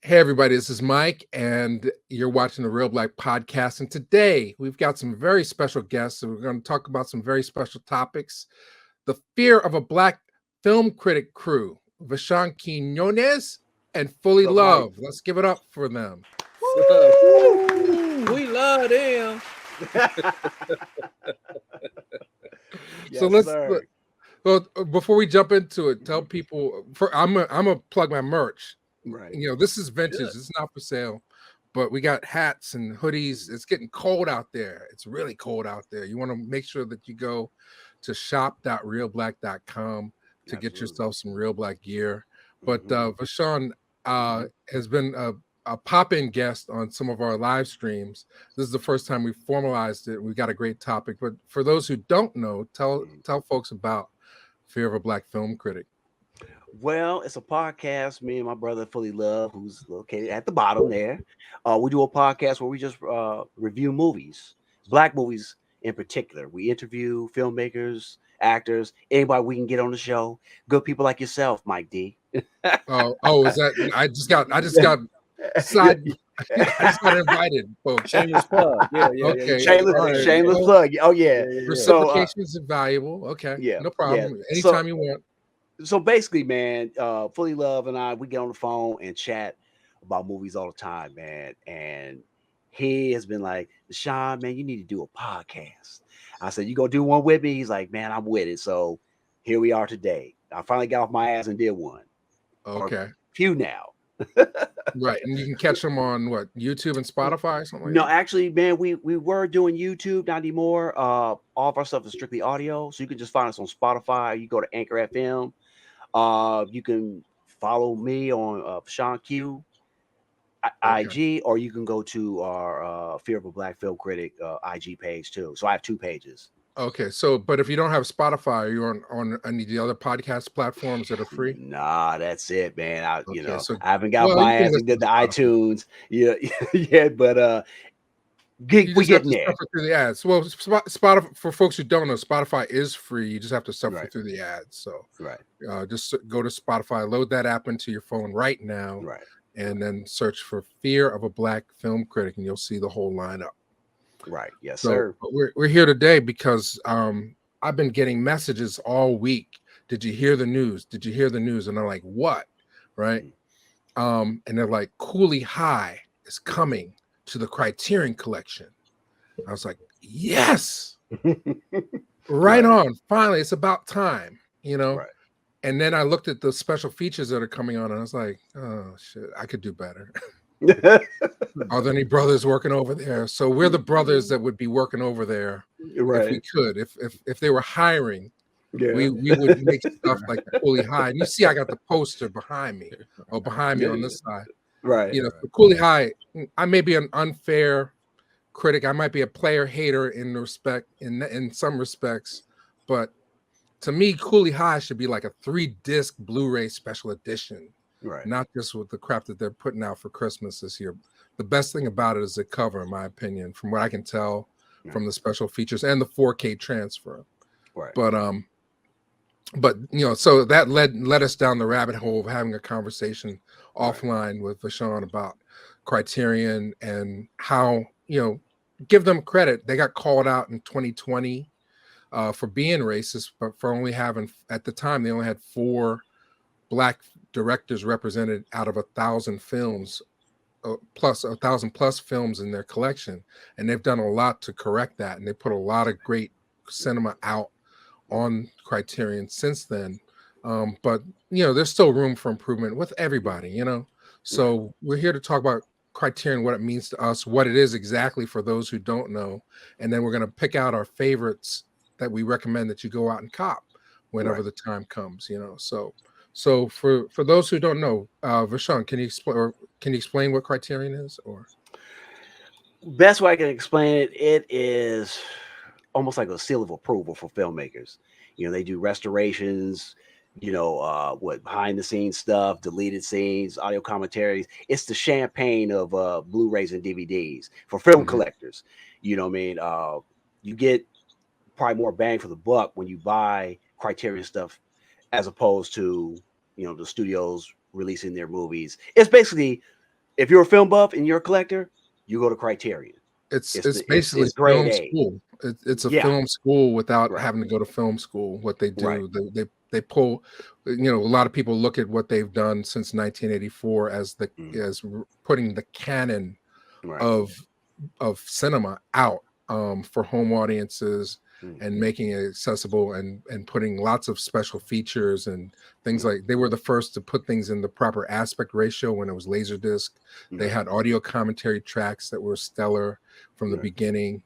Hey, everybody, this is Mike, and you're watching the Reelblack podcast. And today we've got some very special guests, and we're going to talk about some very special topics. The fear of a Black film critic crew, Vashawn Quinones and Fullee What's up, Love. Let's give it up for them. We love them. So Yes, sir. well, before we jump into it, tell people, I'm gonna plug my merch. Right. This is vintage. Good. It's not for sale, but we got hats and hoodies. It's getting cold out there. It's really cold out there. You want to make sure that you go to shop.reelblack.com to get yourself some Reelblack gear. But Vashawn has been a pop-in guest on some of our live streams. This is the first time we formalized it. We got a great topic. But for those who don't know, tell folks about Fear of a Black Film Critic. Well, it's a podcast. Me and my brother Fullee Love, who's located at the bottom there. We do a podcast where we just review movies, Black movies in particular. We interview filmmakers, actors, anybody we can get on the show. Good people like yourself, Mike D. Is that? I just got side. I just got invited, folks. Shameless plug. Yeah. Okay. Shameless plug. Oh yeah. Reciprocation is invaluable. Okay. Yeah. No problem. Yeah. Anytime you want. So basically, man, Fullee Love and I, we get on the phone and chat about movies all the time, man. And he has been like, Sean, man, you need to do a podcast. I said, you gonna do one with me? He's like, man, I'm with it. So here we are today. I finally got off my ass and did one. Okay. Few now. Right. And you can catch them on what, YouTube and Spotify or something like No, that? actually, man, we were doing YouTube, not anymore. All of our stuff is strictly audio. So you can just find us on Spotify. You go to Anchor FM. You can follow me on Sean Q IG, or you can go to our Fear of a Black Film Critic IG page too. So I have two pages. Okay. So, but if you don't have Spotify, are you on any of the other podcast platforms that are free? Nah, that's it, man. I So, I haven't got my ass and did the iTunes. Yeah, yeah, but we getting there. Suffer through the ads. Well, Spotify, for folks who don't know, Spotify is free. You just have to suffer through the ads. So just go to Spotify, load that app into your phone right now, and then search for Fear of a Black Film Critic, and you'll see the whole lineup. Right. Yes, sir. But we're here today because I've been getting messages all week. Did you hear the news? Did you hear the news? And I'm like, what? Right. And they're like, Cooley High is coming to the Criterion collection. I was like, yes. Right on. Finally, it's about time, Right. And then I looked at the special features that are coming on, and I was like, oh shit, I could do better. Are there any brothers working over there? So we're the brothers that would be working over there if we could. If they were hiring, we would make stuff like the Cooley High. And you see, I got the poster behind me, on this side. Right. For Cooley High, I may be an unfair critic. I might be a player hater in some respects, but to me, Cooley High should be like a 3-disc Blu-ray special edition. Right. Not just with the crap that they're putting out for Christmas this year. The best thing about it is the cover, in my opinion, from what I can tell from the special features and the 4K transfer. Right. But so that led us down the rabbit hole of having a conversation offline with Vashawn about Criterion and how, give them credit. They got called out in 2020 for being racist, but for only having, at the time, they only had 4 Black directors represented out of 1,000 films, plus 1,000 plus films in their collection, and they've done a lot to correct that, and they put a lot of great cinema out on Criterion since then. But there's still room for improvement with everybody, So we're here to talk about Criterion, what it means to us, what it is exactly for those who don't know, and then we're going to pick out our favorites that we recommend that you go out and cop whenever the time comes, So for those who don't know, Vashawn, can you explain what Criterion is? Or best way I can explain it, it is almost like a seal of approval for filmmakers. They do restorations, behind the scenes stuff, deleted scenes, audio commentaries. It's the champagne of Blu-rays and DVDs for film collectors. You know what I mean? You get probably more bang for the buck when you buy Criterion stuff as opposed to the studios releasing their movies. It's basically if you're a film buff and you're a collector, you go to Criterion. It's basically it's grade film A. school. It's a film school without Right. having to go to film school. What they do, Right. they pull. You know, a lot of people look at what they've done since 1984 as as putting the canon of cinema out for home audiences and making it accessible and putting lots of special features and things like they were the first to put things in the proper aspect ratio when it was Laserdisc. They had audio commentary tracks that were stellar from the beginning.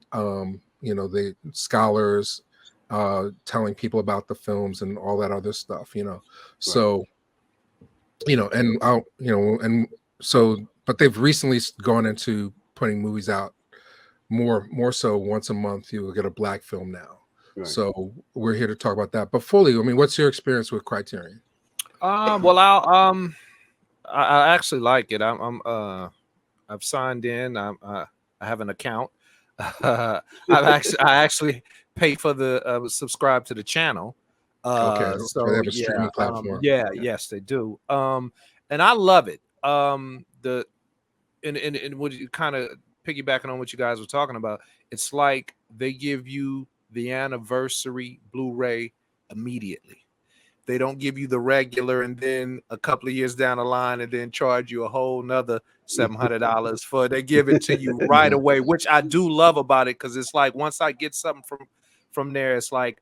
You know, the scholars telling people about the films and all that other stuff, you know. So, you know, and you know, and so, but they've recently gone into putting movies out more so once a month. You will get a black film now. So we're here to talk about that. But Fullee, I mean, what's your experience with Criterion? Well, I actually like it. I've signed in. I have an account. I actually pay for the subscribe to the channel. Okay, so they have a streaming platform. Yes, they do. And I love it. And what you kind of piggybacking on what you guys were talking about, it's like they give you the anniversary Blu-ray immediately. They don't give you the regular and then a couple of years down the line and then charge you a whole nother $700 for. They give it to you right away, which I do love about it, because it's like once I get something from there, it's like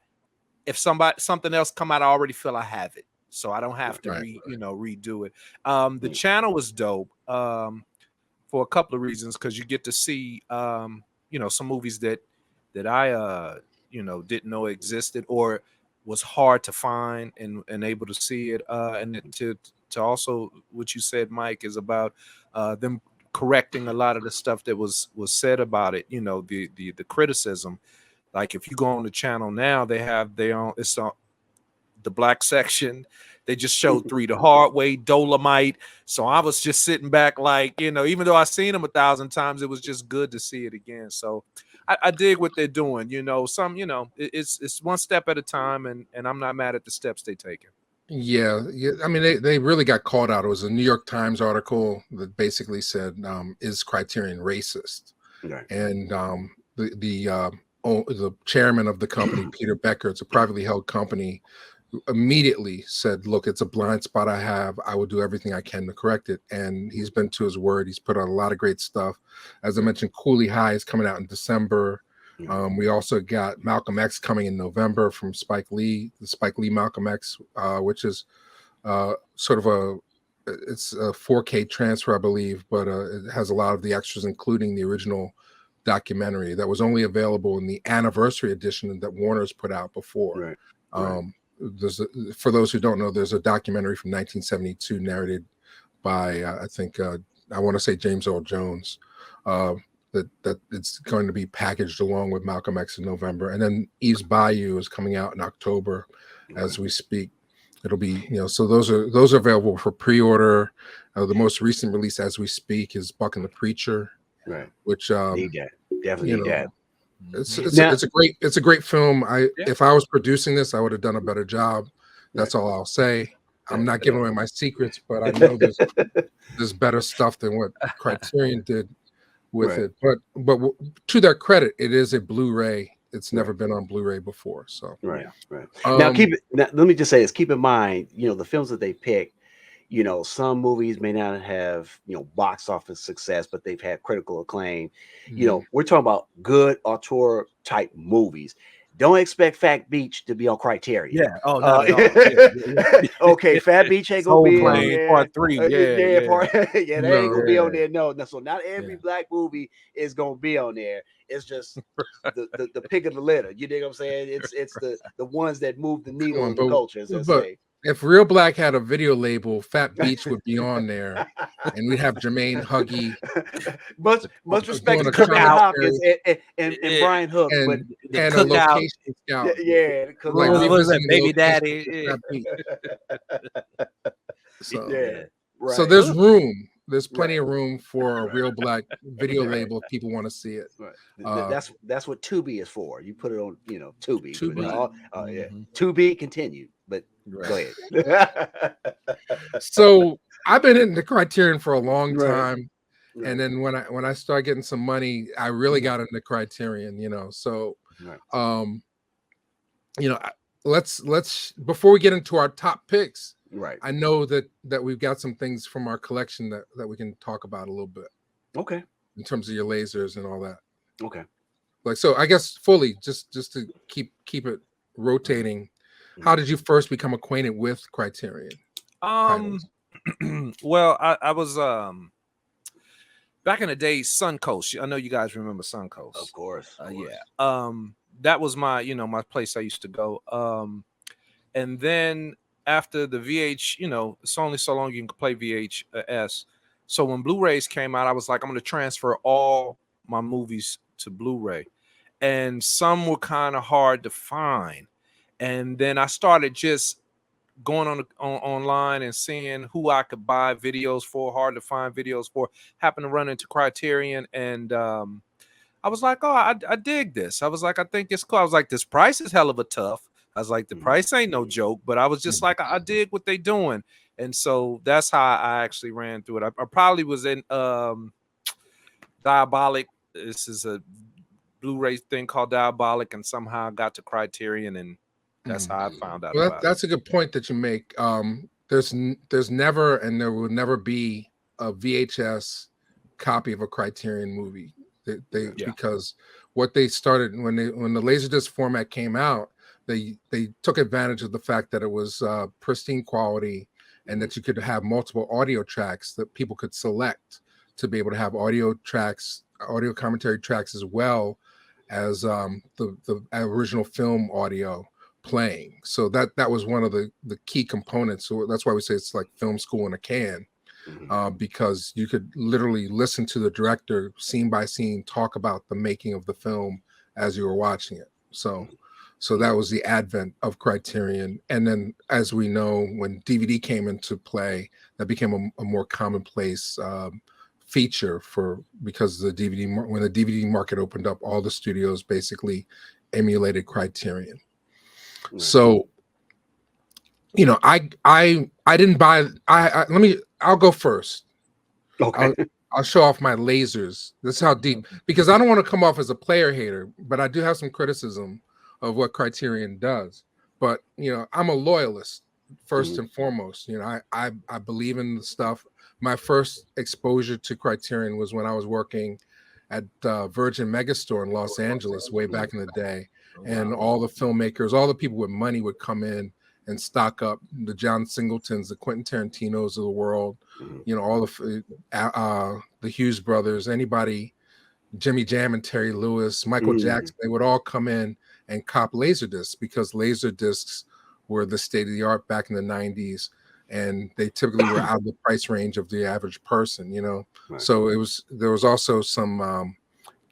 if something else come out, I already feel I have it, so I don't have to redo it. The channel was dope for a couple of reasons, because you get to see some movies that I didn't know existed or was hard to find and able to see it, and to also what you said, Mike, is about them correcting a lot of the stuff that was said about it. You know, the criticism. Like if you go on the channel now, they have their own. It's on the black section. They just showed 3 the Hard Way, Dolomite. So I was just sitting back, like, even though I've seen them 1,000 times, it was just good to see it again. So I dig what they're doing. It's one step at a time, and I'm not mad at the steps they're taking. Yeah. I mean, they really got called out. It was a New York Times article that basically said, "Is Criterion racist?" Right. And the chairman of the company, Peter Becker, it's a privately held company, immediately said, "Look, it's a blind spot I have. I will do everything I can to correct it." And he's been to his word. He's put out a lot of great stuff. As I mentioned, Cooley High is coming out in December. We also got Malcolm X coming in November from Spike Lee, the Spike Lee Malcolm X, which is sort of it's a 4K transfer, I believe, but it has a lot of the extras, including the original documentary that was only available in the anniversary edition that Warner's put out before. For those who don't know, there's a documentary from 1972 narrated by I want to say James Earl Jones, that it's going to be packaged along with Malcolm X in November, and then Eve's Bayou is coming out in October as we speak. It'll be, so those are available for pre-order. The most recent release as we speak is Buck and the Preacher, which need that. Definitely need that. It's a great film. If I was producing this, I would have done a better job. That's all I'll say. I'm not giving away my secrets, but I know there's better stuff than what Criterion did with it. But to their credit, it is a Blu-ray. It's never been on Blu-ray before. So now let me just say this. Keep in mind, the films that they pick. Some movies may not have, box office success, but they've had critical acclaim. We're talking about good auteur type movies. Don't expect Fat Beach to be on Criterion. Yeah. Oh, not at all. Okay, Fat Beach ain't gonna be on there. Part 3. They ain't gonna be on there. No. So not every black movie is gonna be on there. It's just the pick of the litter. You dig what I'm saying? It's the ones that move the needle in the culture, as they say. If Reelblack had a video label, Fat Beach would be on there, and we'd have Jermaine Huggy. Much respect to Kevin Hopkins and Brian Hook, but and a location scout. Like Baby Daddy. So there's room. There's plenty of room for a Reelblack video label if people want to see it. That's what Tubi is for. You put it on, Tubi. Tubi continued, but go ahead. So I've been into Criterion for a long time. Right. And then when I started getting some money, I really got into Criterion, you know. So Right. you know, let's before we get into our top picks, Right. I know that we've got some things from our collection that we can talk about a little bit Okay. in terms of your lasers and all that. Okay. Like, so I guess Fullee, just to keep it rotating, how did you first become acquainted with Criterion titles? Well, I was back in the day, Suncoast. I know you guys remember Suncoast. Of course. Yeah. That was my, my place I used to go. And then after the VH, it's only so long you can play VHS. So when Blu-rays came out, I was like, I'm going to transfer all my movies to Blu-ray. And some were kind of hard to find. And then I started just going online and seeing who I could buy videos for, hard to find videos for. Happened to run into Criterion, and I was like, oh, I dig this. I was like, I think it's cool. I was like, this price is hell of a tough. I was like, the price ain't no joke, but I was just like, I dig what they doing. And so that's how I actually ran through it. I probably was in Diabolic. This is a Blu-ray thing called Diabolic, and somehow I got to Criterion, and that's how I found out about That's a good point that you make. There's never and there will never be a VHS copy of a Criterion movie. Because what they started when the Laserdisc format came out, they took advantage of the fact that it was pristine quality and that you could have multiple audio tracks that people could select to be able to have audio commentary tracks as well as the original film audio playing. So that was one of the key components. So that's why we say it's like film school in a can. Because you could literally listen to the director scene by scene talk about the making of the film as you were watching it. So that was the advent of Criterion. And then, as we know, when DVD came into play, that became a more commonplace feature because when the DVD market opened up, all the studios basically emulated Criterion. So, I didn't buy. I'll go first. Okay. I'll show off my lasers. That's how deep, because I don't want to come off as a player hater, but I do have some criticism of what Criterion does. But I'm a loyalist first and foremost. I believe in the stuff. My first exposure to Criterion was when I was working at Virgin Megastore in Los Angeles way back in the day, and all the filmmakers, all the people with money would come in and stock up, the John Singletons, the Quentin Tarantinos of the world, all the Hughes brothers, anybody, Jimmy Jam and Terry Lewis, Michael Jackson, they would all come in and cop Laserdiscs because Laserdiscs were the state of the art back in the 90s, and they typically were out of the price range of the average person, Right. So there was also some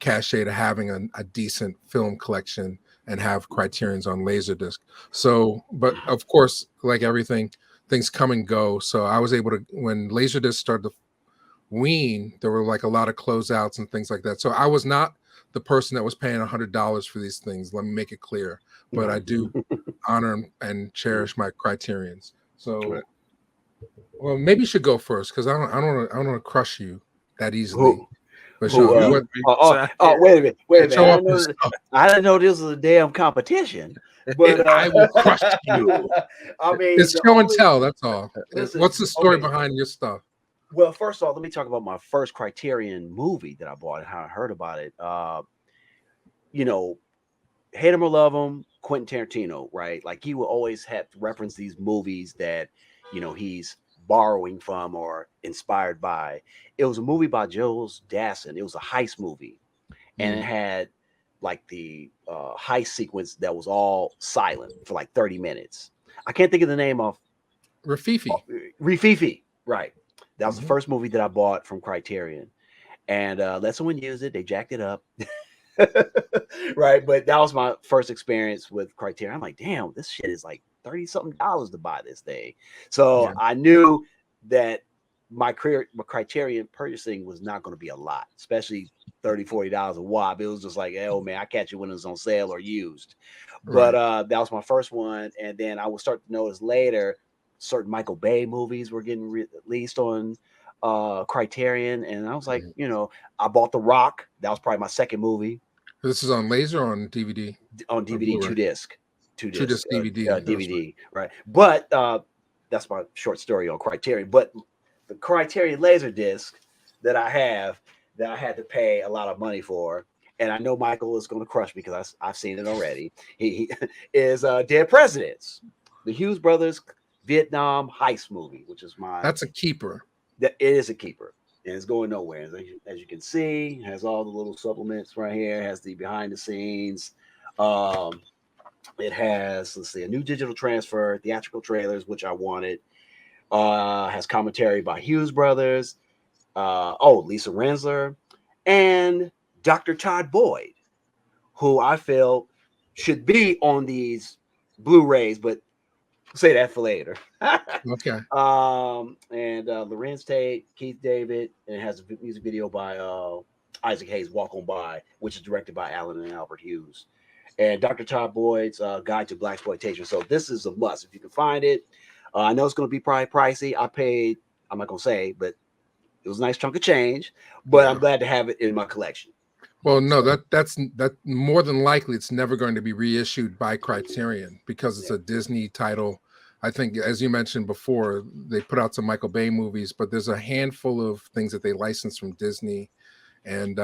cachet to having a decent film collection and have Criterions on Laserdisc. So, but of course, like everything, things come and go. So I was able to, when Laserdisc started to wean, there were like a lot of closeouts and things like that. So I was not the person that was paying $100 for these things. Let me make it clear. But I do honor and cherish my Criterions. So, well, maybe you should go first because I don't want to crush you that easily. But wait a minute. I didn't know this was a damn competition. But I will crush you. I mean, it's show and tell. That's all. Listen, what's the story behind your stuff? Well, first of all, let me talk about my first Criterion movie that I bought and how I heard about it. Hate him or love him, Quentin Tarantino, right? Like he will always have to reference these movies that he's borrowing from or inspired by. It was a movie by Jules Dassin. It was a heist movie, and it had like the heist sequence that was all silent for like 30 minutes. I can't think of the name of Rififi, right? That was the first movie that I bought from Criterion, and let someone use it. They jacked it up. Right, but that was my first experience with Criterion. I'm like, damn, this shit is like $30-something to buy this thing. So I knew that my Criterion purchasing was not going to be a lot, especially $30-$40 a wop. It was just like, oh man, I catch it when it's on sale or used. Right. But that was my first one, and then I would start to notice later certain Michael Bay movies were getting released on Criterion, and I was like, you know, I bought The Rock. That was probably my second movie This is on laser or on DVD? on DVD, Blu-ray? two Two disc disc DVD. DVD, right? But that's my short story on Criterion. But the Criterion laser disc that I have, that I had to pay a lot of money for, and I know Michael is going to crush me because I've seen it already. He is Dead Presidents, the Hughes brothers Vietnam heist movie, which is my. That's a keeper. That it is a keeper, and it's going nowhere. As you can see, it has all the little supplements right here. It has the behind the scenes. It has, let's see, a new digital transfer, theatrical trailers, which I wanted. Has commentary by Hughes brothers. Lisa Rensler and Dr. Todd Boyd, who I feel should be on these Blu-rays, but say that for later. Okay. And Lorenz Tate, Keith David, and it has a music video by Isaac Hayes, Walk On By, which is directed by Alan and Albert Hughes. And Dr. Todd Boyd's Guide to Blaxploitation. So this is a must if you can find it. I know it's going to be probably pricey. I paid, I'm not going to say, but it was a nice chunk of change. But I'm glad to have it in my collection. Well, no, that's more than likely it's never going to be reissued by Criterion because it's a Disney title. I think, as you mentioned before, they put out some Michael Bay movies, but there's a handful of things that they license from Disney, and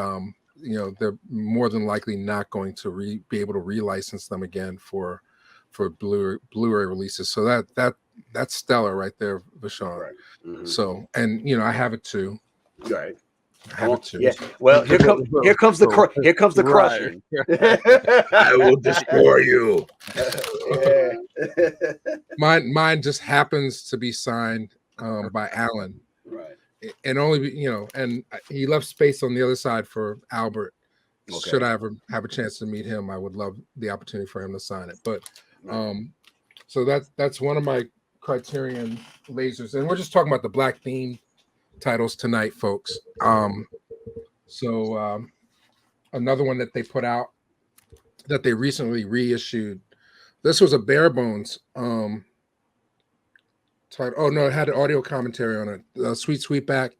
you know, they're more than likely not going to be able to relicense them again for Blu-ray releases. So that's stellar right there, Vashawn. Right. Mm-hmm. So, and you know, I have it too. Right. I have it too. Yeah. Well, here comes the crushing. I will destroy you. Yeah. Mine just happens to be signed by Alan, Right. and only, you know, and he left space on the other side for Albert. Okay. Should I ever have a chance to meet him, I would love the opportunity for him to sign it. But so that's one of my Criterion lasers, and we're just talking about the black theme titles tonight, folks. Another one that they put out that they recently reissued. This was a bare bones title. Oh no, it had an audio commentary on it. Sweet Sweetback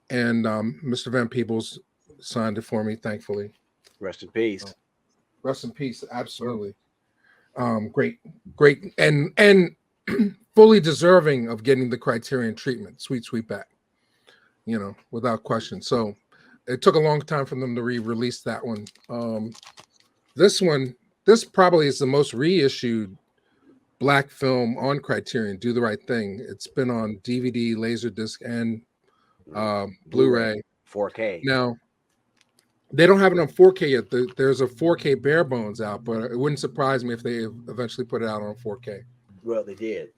and Mr. Van Peebles signed it for me, thankfully. Rest in peace. Rest in peace, absolutely. Great, and fully deserving of getting the Criterion treatment, Sweet Sweetback, you know, without question. So it took a long time for them to re-release that one. This probably is the most reissued black film on Criterion, Do the Right Thing. It's been on DVD, Laserdisc, and Blu-ray. 4K. Now, they don't have it on 4K yet. There's a 4K bare bones out, but it wouldn't surprise me if they eventually put it out on 4K. Well, they did.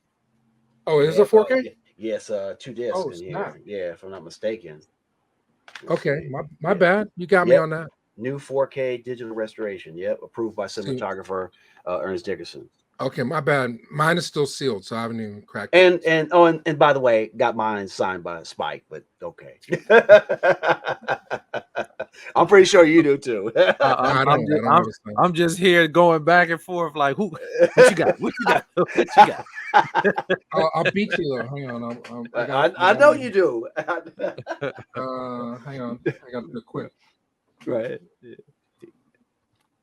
Oh, is it a 4K? Yes, 2 discs Oh, in here. snap. Yeah, if I'm not mistaken. Okay, my bad. You got me on that. New 4K digital restoration. Yep, approved by cinematographer Ernest Dickerson. Okay, my bad. Mine is still sealed, so I haven't even cracked it. And by the way, got mine signed by Spike, but okay. I'm pretty sure you do too. I'm just here going back and forth like, what you got? What you got? What you got? I'll beat you though. Hang on. I know you do. Hang on. I got to quit. Right.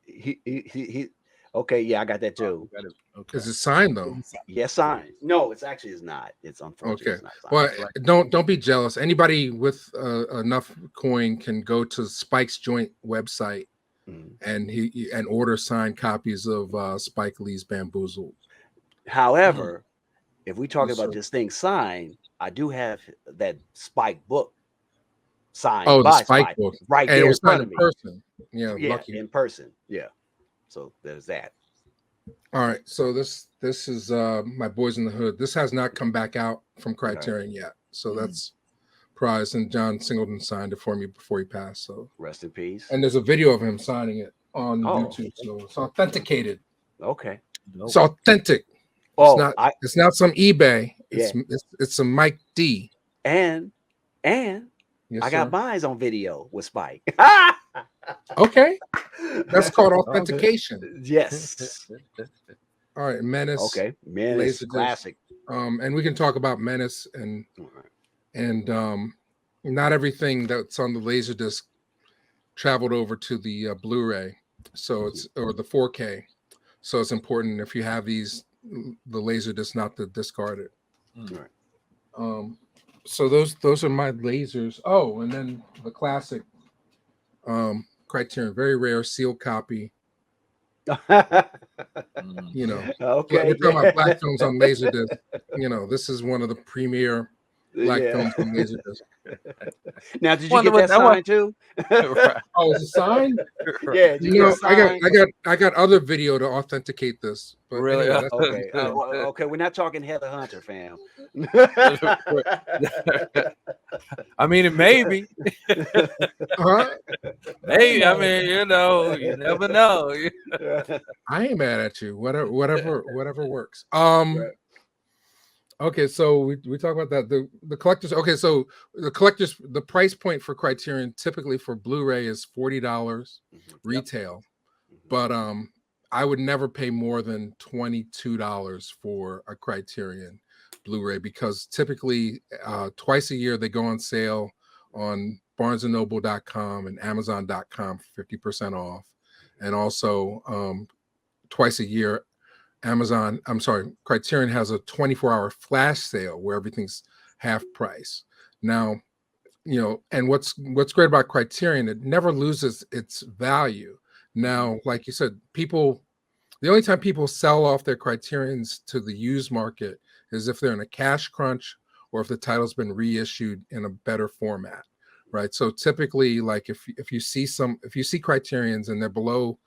He okay, yeah, I got that too. Okay. Is it signed though? Yes, signed. No, it's not. It's unfortunate. Okay. It's not signed. Well, don't be jealous. Anybody with enough coin can go to Spike's joint website and order signed copies of Spike Lee's Bamboozled. However, if we talk about this thing signed, I do have that Spike book signed. Oh, the by Spike book, right and there it was in front signed of in me. person. Yeah, lucky. In person. Yeah. So there's that. All right. So this is My Boys in the Hood. This has not come back out from Criterion yet. So that's prize. And John Singleton signed it for me before he passed. So rest in peace. And there's a video of him signing it on YouTube. So it's authenticated. Okay. It's authentic. It's not some eBay. It's some Mike D. And yes, I got mine on video with Spike. Okay. That's called authentication. Yes. All right, Menace. Okay. Menace classic. And we can talk about Menace and and not everything that's on the Laserdisc traveled over to the Blu-ray, so it's or the 4K. So it's important if you have the Laserdisc not to discard it. Right. So those are my lasers. Oh, and then the classic Criterion, very rare sealed copy. You know, Okay. we're talking about black films on Laserdisc. You know, this is one of the premier black films on Laserdisc. Now, did you get that signed too? Oh, is it signed? Yeah. I got other video to authenticate this. But Really? anyway, Okay. Okay. We're not talking Heather Hunter, fam. I mean, it may be. Hey, I mean, you know, you never know. I ain't mad at you. Whatever works. Right. Okay, so we talk about that. The collectors. Okay, so the price point for Criterion typically for Blu-ray is $40 retail, but I would never pay more than $22 for a Criterion Blu-ray because typically twice a year they go on sale on BarnesandNoble.com and Amazon.com for 50% off, and also twice a year. Criterion has a 24-hour flash sale where everything's half price. Now, you know, and what's great about Criterion, it never loses its value. Now, like you said, the only time people sell off their Criterions to the used market is if they're in a cash crunch or if the title's been reissued in a better format, right? So typically, like if you see Criterions and they're below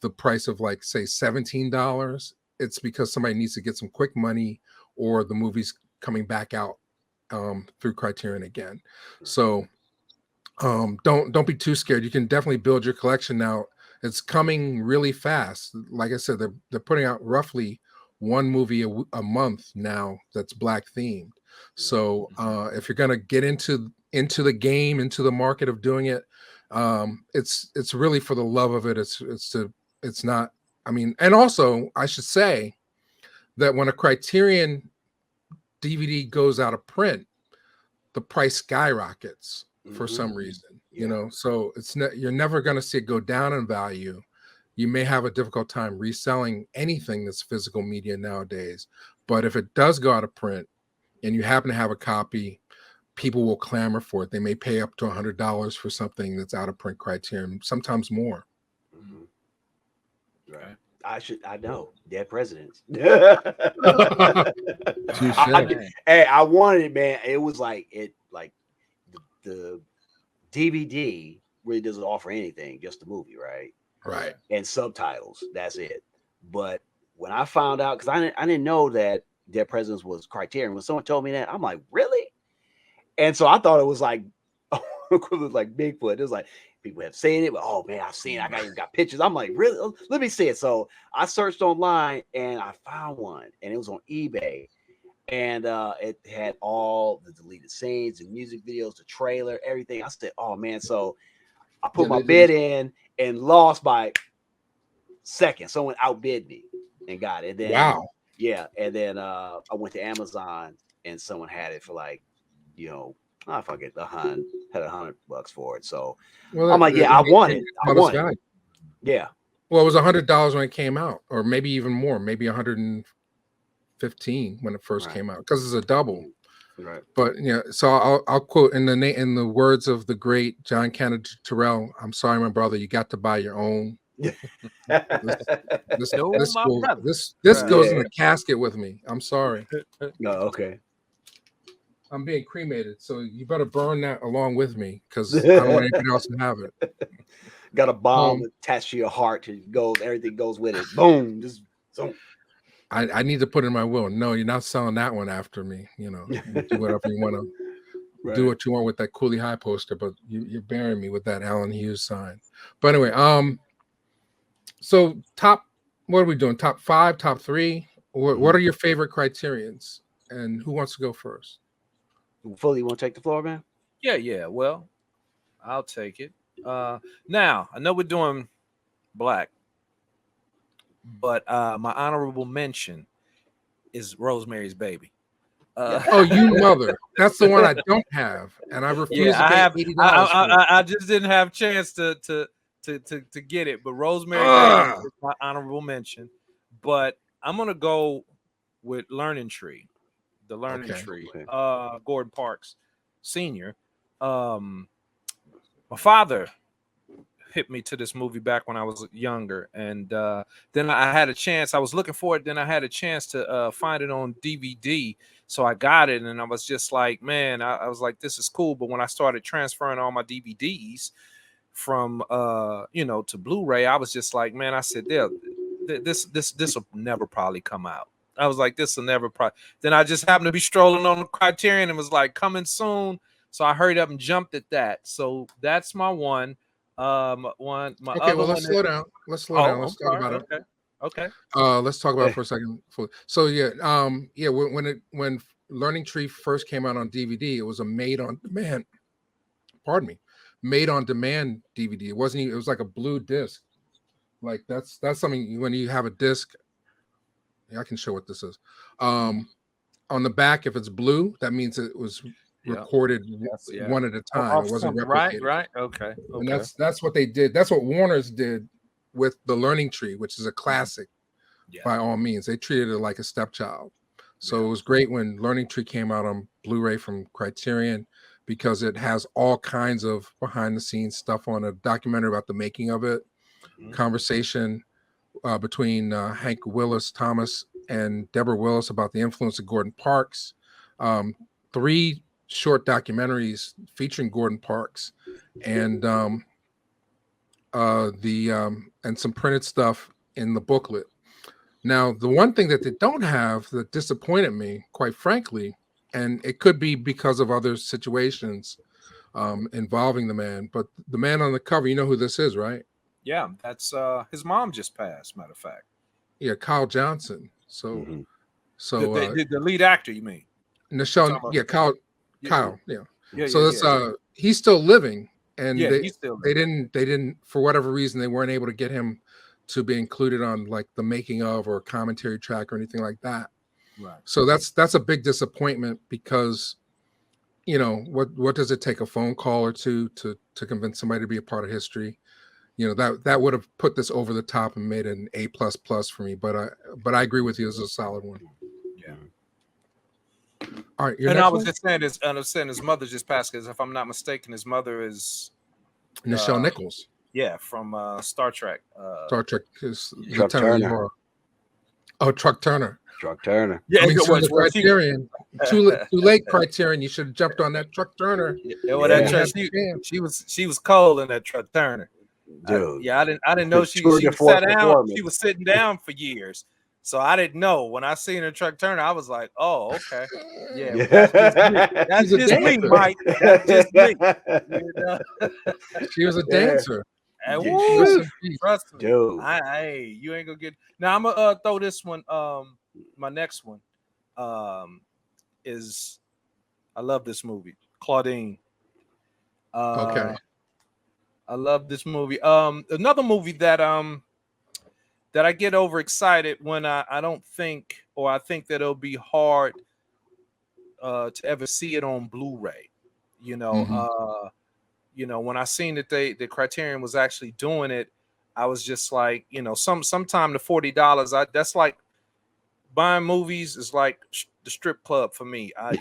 the price of like say $17, it's because somebody needs to get some quick money or the movie's coming back out through Criterion again. So don't be too scared. You can definitely build your collection now. It's coming really fast. Like I said, they're putting out roughly one movie a month now that's black themed. So if you're gonna get into the game, into the market of doing it, it's really for the love of it. It's not. I mean, and also I should say that when a Criterion DVD goes out of print, the price skyrockets for some reason, you know, so you're never going to see it go down in value. You may have a difficult time reselling anything that's physical media nowadays, but if it does go out of print and you happen to have a copy, people will clamor for it. They may pay up to $100 for something that's out of print Criterion, sometimes more. Right. I know. Dead presidents. Hey, I wanted it, man. It was like the DVD really doesn't offer anything, just the movie, right? Right. And subtitles. That's it. But when I found out, because I didn't know that Dead Presidents was Criterion. When someone told me that, I'm like, really? And so I thought it was like equivalent like Bigfoot. It was like people have seen it, but oh man, I've seen it. I even got pictures. I'm like, really? Let me see it. So I searched online and I found one, and it was on eBay, and it had all the deleted scenes, the music videos, the trailer, everything. I said, oh man. So I put my bid in and lost by seconds. Someone outbid me and got it. And then, wow. Yeah, and then I went to Amazon and someone had it for like, you know, I forget had $100 for it. So I'm like, yeah, I want it. I want it. Yeah. Well, it was $100 when it came out, or maybe even more, maybe 115 when it first came out, because it's a double. Right. But yeah, so I'll quote in the words of the great John Kennedy Terrell. I'm sorry, my brother, you got to buy your own. This goes in a casket with me. I'm sorry. No, okay. I'm being cremated, so you better burn that along with me, because I don't want anybody else to have it. Got a bomb attached to your heart. Everything goes with it. Boom. Just so. I need to put in my will. No, you're not selling that one after me. You know, do whatever you want to. Right. Do what you want with that Cooley High poster, but you're burying me with that Alan Hughes sign. But anyway, so what are we doing? Top 5, top 3? What are your favorite Criterions? And who wants to go first? Fullee, you want to take the floor, man? Yeah. Well, I'll take it. Now, I know we're doing black, but my honorable mention is Rosemary's Baby. Oh, you mother! That's the one I don't have, and I refuse to I pay have. $80 for it. I just didn't have a chance to get it. But Rosemary Baby is my honorable mention. But I'm gonna go with Learning Tree, the Learning Tree. Gordon Parks, Senior. My father hit me to this movie back when I was younger, and then I had a chance. I was looking for it. Then I had a chance to find it on DVD, so I got it, and I was just like, man, I was like, this is cool. But when I started transferring all my DVDs from to Blu-ray, I was just like, man, I said, this will never probably come out. I was like, this will never probably. Then I just happened to be strolling on the Criterion and was like, coming soon. So I hurried up and jumped at that. So that's my one. Well, let's slow down. Let's talk about it. Okay. Let's talk about it for a second. So when Learning Tree first came out on DVD, it was a made on demand DVD. It wasn't even, it was like a blue disc. Like that's something when you have a disc. Yeah, I can show what this is. On the back, if it's blue, that means it was recorded one at a time. It wasn't replicated. Right. Okay. And that's what they did. That's what Warner's did with the Learning Tree, which is a classic by all means. They treated it like a stepchild. So it was great when Learning Tree came out on Blu-ray from Criterion, because it has all kinds of behind the scenes stuff on a documentary about the making of it, conversation between Hank Willis Thomas and Deborah Willis about the influence of Gordon Parks, 3 short documentaries featuring Gordon Parks, and some printed stuff in the booklet. Now, the one thing that they don't have that disappointed me, quite frankly, and it could be because of other situations involving the man, but the man on the cover, you know who this is, right? Yeah, that's his mom just passed, matter of fact. Yeah, Kyle Johnson. So the lead actor, you mean? Nichelle, Kyle, so that's he's still living, and he's still living. they didn't for whatever reason they weren't able to get him to be included on like the making of or commentary track or anything like that. Right. So that's a big disappointment, because what does it take, a phone call or two to convince somebody to be a part of history? That would have put this over the top and made it an A++ for me. But I agree with you, it's a solid one. Yeah. All right. And I was just saying his mother just passed, because if I'm not mistaken, his mother is Nichelle Nichols. Yeah, from Star Trek. Star Trek is Truck Turner. Truck Turner. Truck Turner. Yeah, Criterion. Too late, Criterion. You should have jumped on that Truck Turner. She was cold in that Truck Turner. Dude. I didn't know she sat down. She was sitting down for years. So I didn't know. When I seen her Truck Turner, I was like, oh, okay. Yeah. That's just me, Mike. That's just me. She was a dancer. And trust me. Dude. Hey, you ain't gonna get. Now I'm gonna throw this one. My next one is, I love this movie, Claudine. Okay. I love this movie. Another movie that I get overexcited when I don't think, or I think that it'll be hard to ever see it on Blu-ray. When I seen that the Criterion was actually doing it, I was just like, sometime the $40, that's like buying movies is like the strip club for me. I'll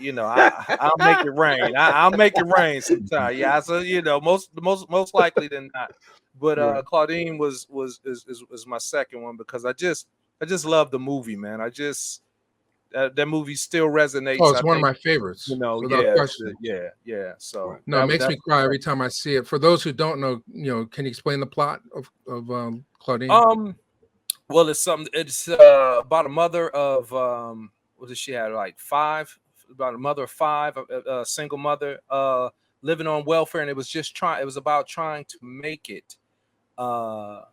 make it rain. I'll make it rain sometime. Yeah, so most likely than not. But Claudine was my second one, because I just love the movie, man. That movie still resonates. Oh, it's one of my favorites. Without question. Yeah. So it makes me cry every time I see it. For those who don't know, can you explain the plot of Claudine? Well, it's about a mother of what did she have, like 5? About a mother of 5, a single mother, living on welfare, and it was about trying to make it, dealing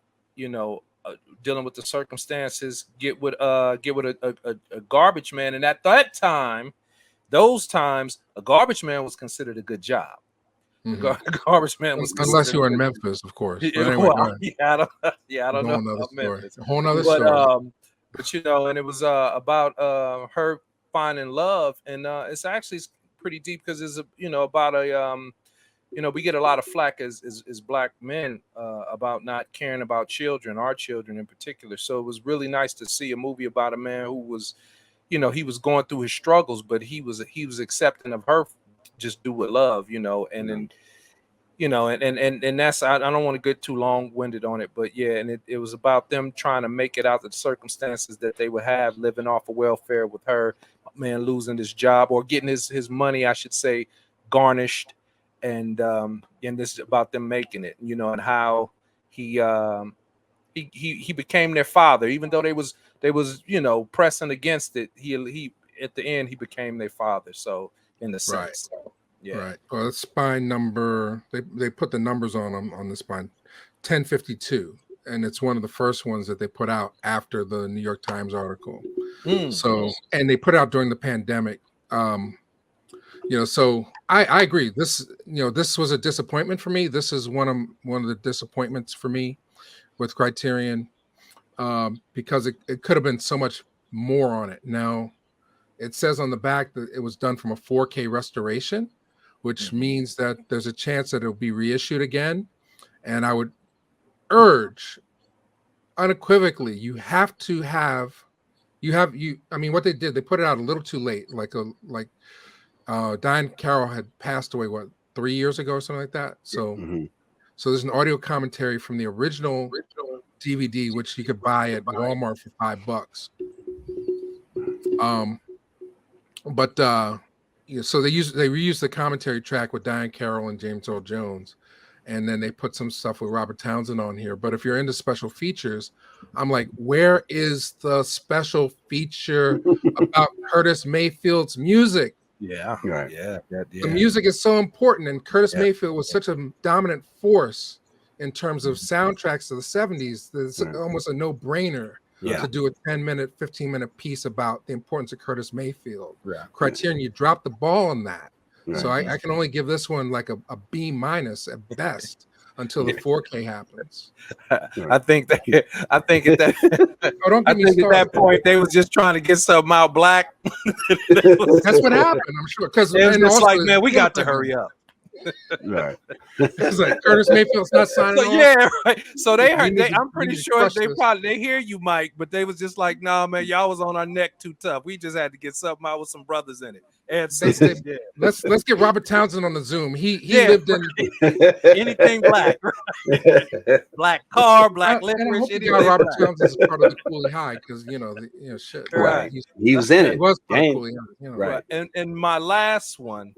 with the circumstances, get with a garbage man, and at that time, those times, a garbage man was considered a good job. Mm-hmm. Garbage man was, unless you were in Memphis, of course. But anyway, I don't know. A whole nother story. But and it was about her finding love, and it's actually pretty deep because it's about a we get a lot of flack as black men about not caring about children, our children in particular. So it was really nice to see a movie about a man who was, he was going through his struggles, but he was accepting of her just do with love, and then. And that's I don't want to get too long-winded on it, but yeah, and it was about them trying to make it out of the circumstances that they would have living off of welfare with her, man losing his job or getting his money, I should say, garnished, and this is about them making it, and how he became their father, even though they was pressing against it. He at the end he became their father. So in the sense. Right. So, yeah. Right. Well, it's spine number. They put the numbers on the spine, 1052, and it's one of the first ones that they put out after the New York Times article. So, and they put out during the pandemic. So I agree. This was a disappointment for me. This is one of the disappointments for me with Criterion, because it could have been so much more on it. Now, it says on the back that it was done from a 4K restoration, which means that there's a chance that it'll be reissued again. And I would urge unequivocally, I mean, what they did, they put it out a little too late. Diane Carroll had passed away, 3 years ago or something like that. So, so there's an audio commentary from the original DVD, which you could buy at Walmart for $5. So they reused the commentary track with Diane Carroll and James Earl Jones, and then they put some stuff with Robert Townsend on here. But if you're into special features, I'm like, where is the special feature about Curtis Mayfield's music? Yeah, right. Yeah. The music is so important, and Curtis Mayfield was such a dominant force in terms of soundtracks of the 70s. It's almost a no-brainer to do a 10-minute, 15-minute piece about the importance of Curtis Mayfield. Yeah. Criterion, you dropped the ball on that. Right. So I can only give this one like a B- at best until the 4K happens. I think at that point they was just trying to get something out black. That's what happened, I'm sure. Because it's like, man, we got to hurry up. Right. It's like Curtis Mayfield's not signing off. Yeah, right. So I'm pretty sure they hear you, Mike, but they was just like, nah, man, y'all was on our neck too tough. We just had to get something out with some brothers in it. And sisters, let's get Robert Townsend on the Zoom. He lived in anything black. Black car, black licorice. Robert Townsend is part of the Fullee High, because shit. Right. He was in it. He was part of Fullee High, Right. And my last one,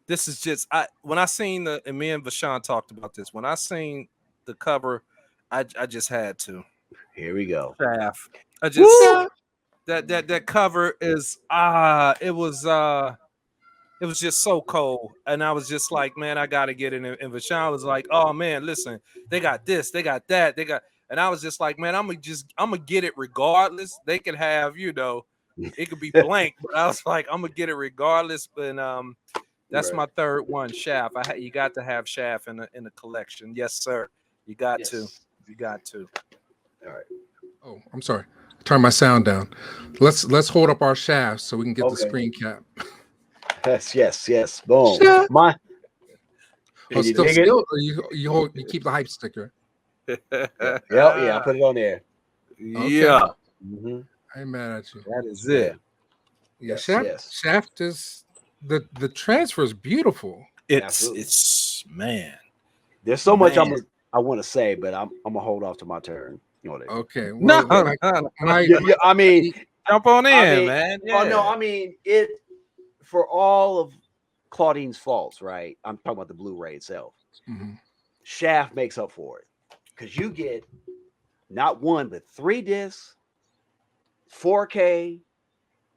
this is just when I seen and me and Vashawn talked about this. When I seen the cover, I just had to. Here we go. Shaft. I just that cover is it was just so cold, and I was just like, man, I gotta get it. And Vashawn was like, oh man, listen, they got this, they got that, and I was just like, man, I'm gonna get it regardless. They could have, it could be blank, but I was like, I'm gonna get it regardless. And that's my third one, Shaft. You got to have Shaft in the collection. Yes, sir. You got to. You got to. All right. Oh, I'm sorry. Turn my sound down. Let's hold up our shafts so we can get the screen cap. Yes. Boom. Oh, still, or you keep the hype sticker. Yeah, I put it on there. Okay. Yeah. I ain't mad at you. That is it. Yeah, Shaft is the transfer is beautiful. It's man. There's so much I want to say, but I'm gonna hold off to my turn. Okay. Well, I mean, jump on in, man. Yeah. Oh no, I mean it. For all of Claudine's faults, right? I'm talking about the Blu-ray itself. Shaft makes up for it, because you get not one but 3 discs, 4K.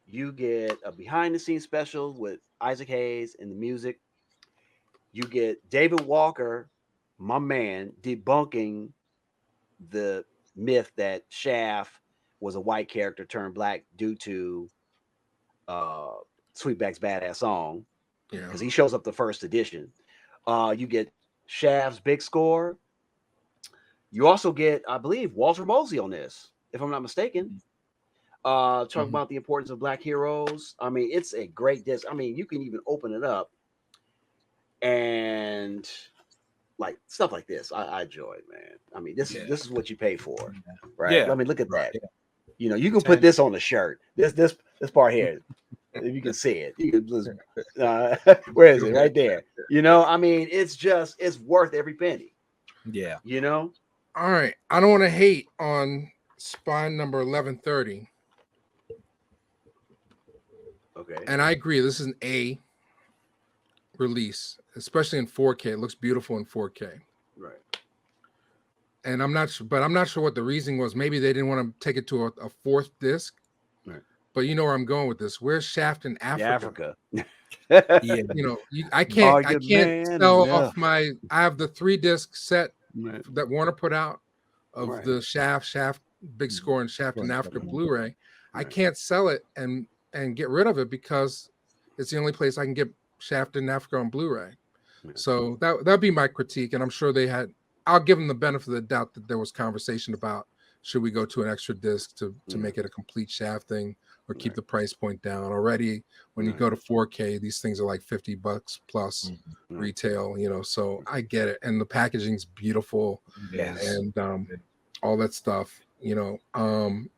You get a behind-the-scenes special with Isaac Hayes and the music. You get David Walker, my man, debunking the myth that Shaft was a white character turned black due to Sweetback's Badass Song, because he shows up the first edition. You get Shaft's big score. You also get, I believe, Walter Mosley on this, if I'm not mistaken. Talk about the importance of Black heroes. I mean, it's a great disc. I mean, you can even open it up and like stuff like this. I enjoy it, man. I mean, this is what you pay for, right? Yeah. Let me look at that. Yeah. You know, you can put this on a shirt. This part here, if you can see it. You can just, where is it? Right there. You know, I mean, it's worth every penny. Yeah. You know. All right, I don't want to hate on spine number 1130. Okay. And I agree, this is an A release, especially in 4K. It looks beautiful in 4K. Right. And I'm not sure what the reason was. Maybe they didn't want to take it to a fourth disc. Right. But you know where I'm going with this. Where's Shaft in Africa? Yeah. You know, I can't sell off my. I have the 3-disc set that Warner put out of the Shaft, Big Score, and Shaft in Africa Blu-ray. I can't sell it and get rid of it because it's the only place I can get Shaft in Africa on Blu-ray. So that'd be my critique, and I'm sure they had. I'll give them the benefit of the doubt that there was conversation about should we go to an extra disc to make it a complete Shaft thing or keep the price point down. Already, when you go to 4K, these things are like $50 plus retail, you know, so I get it. And the packaging's beautiful and all that stuff, you know.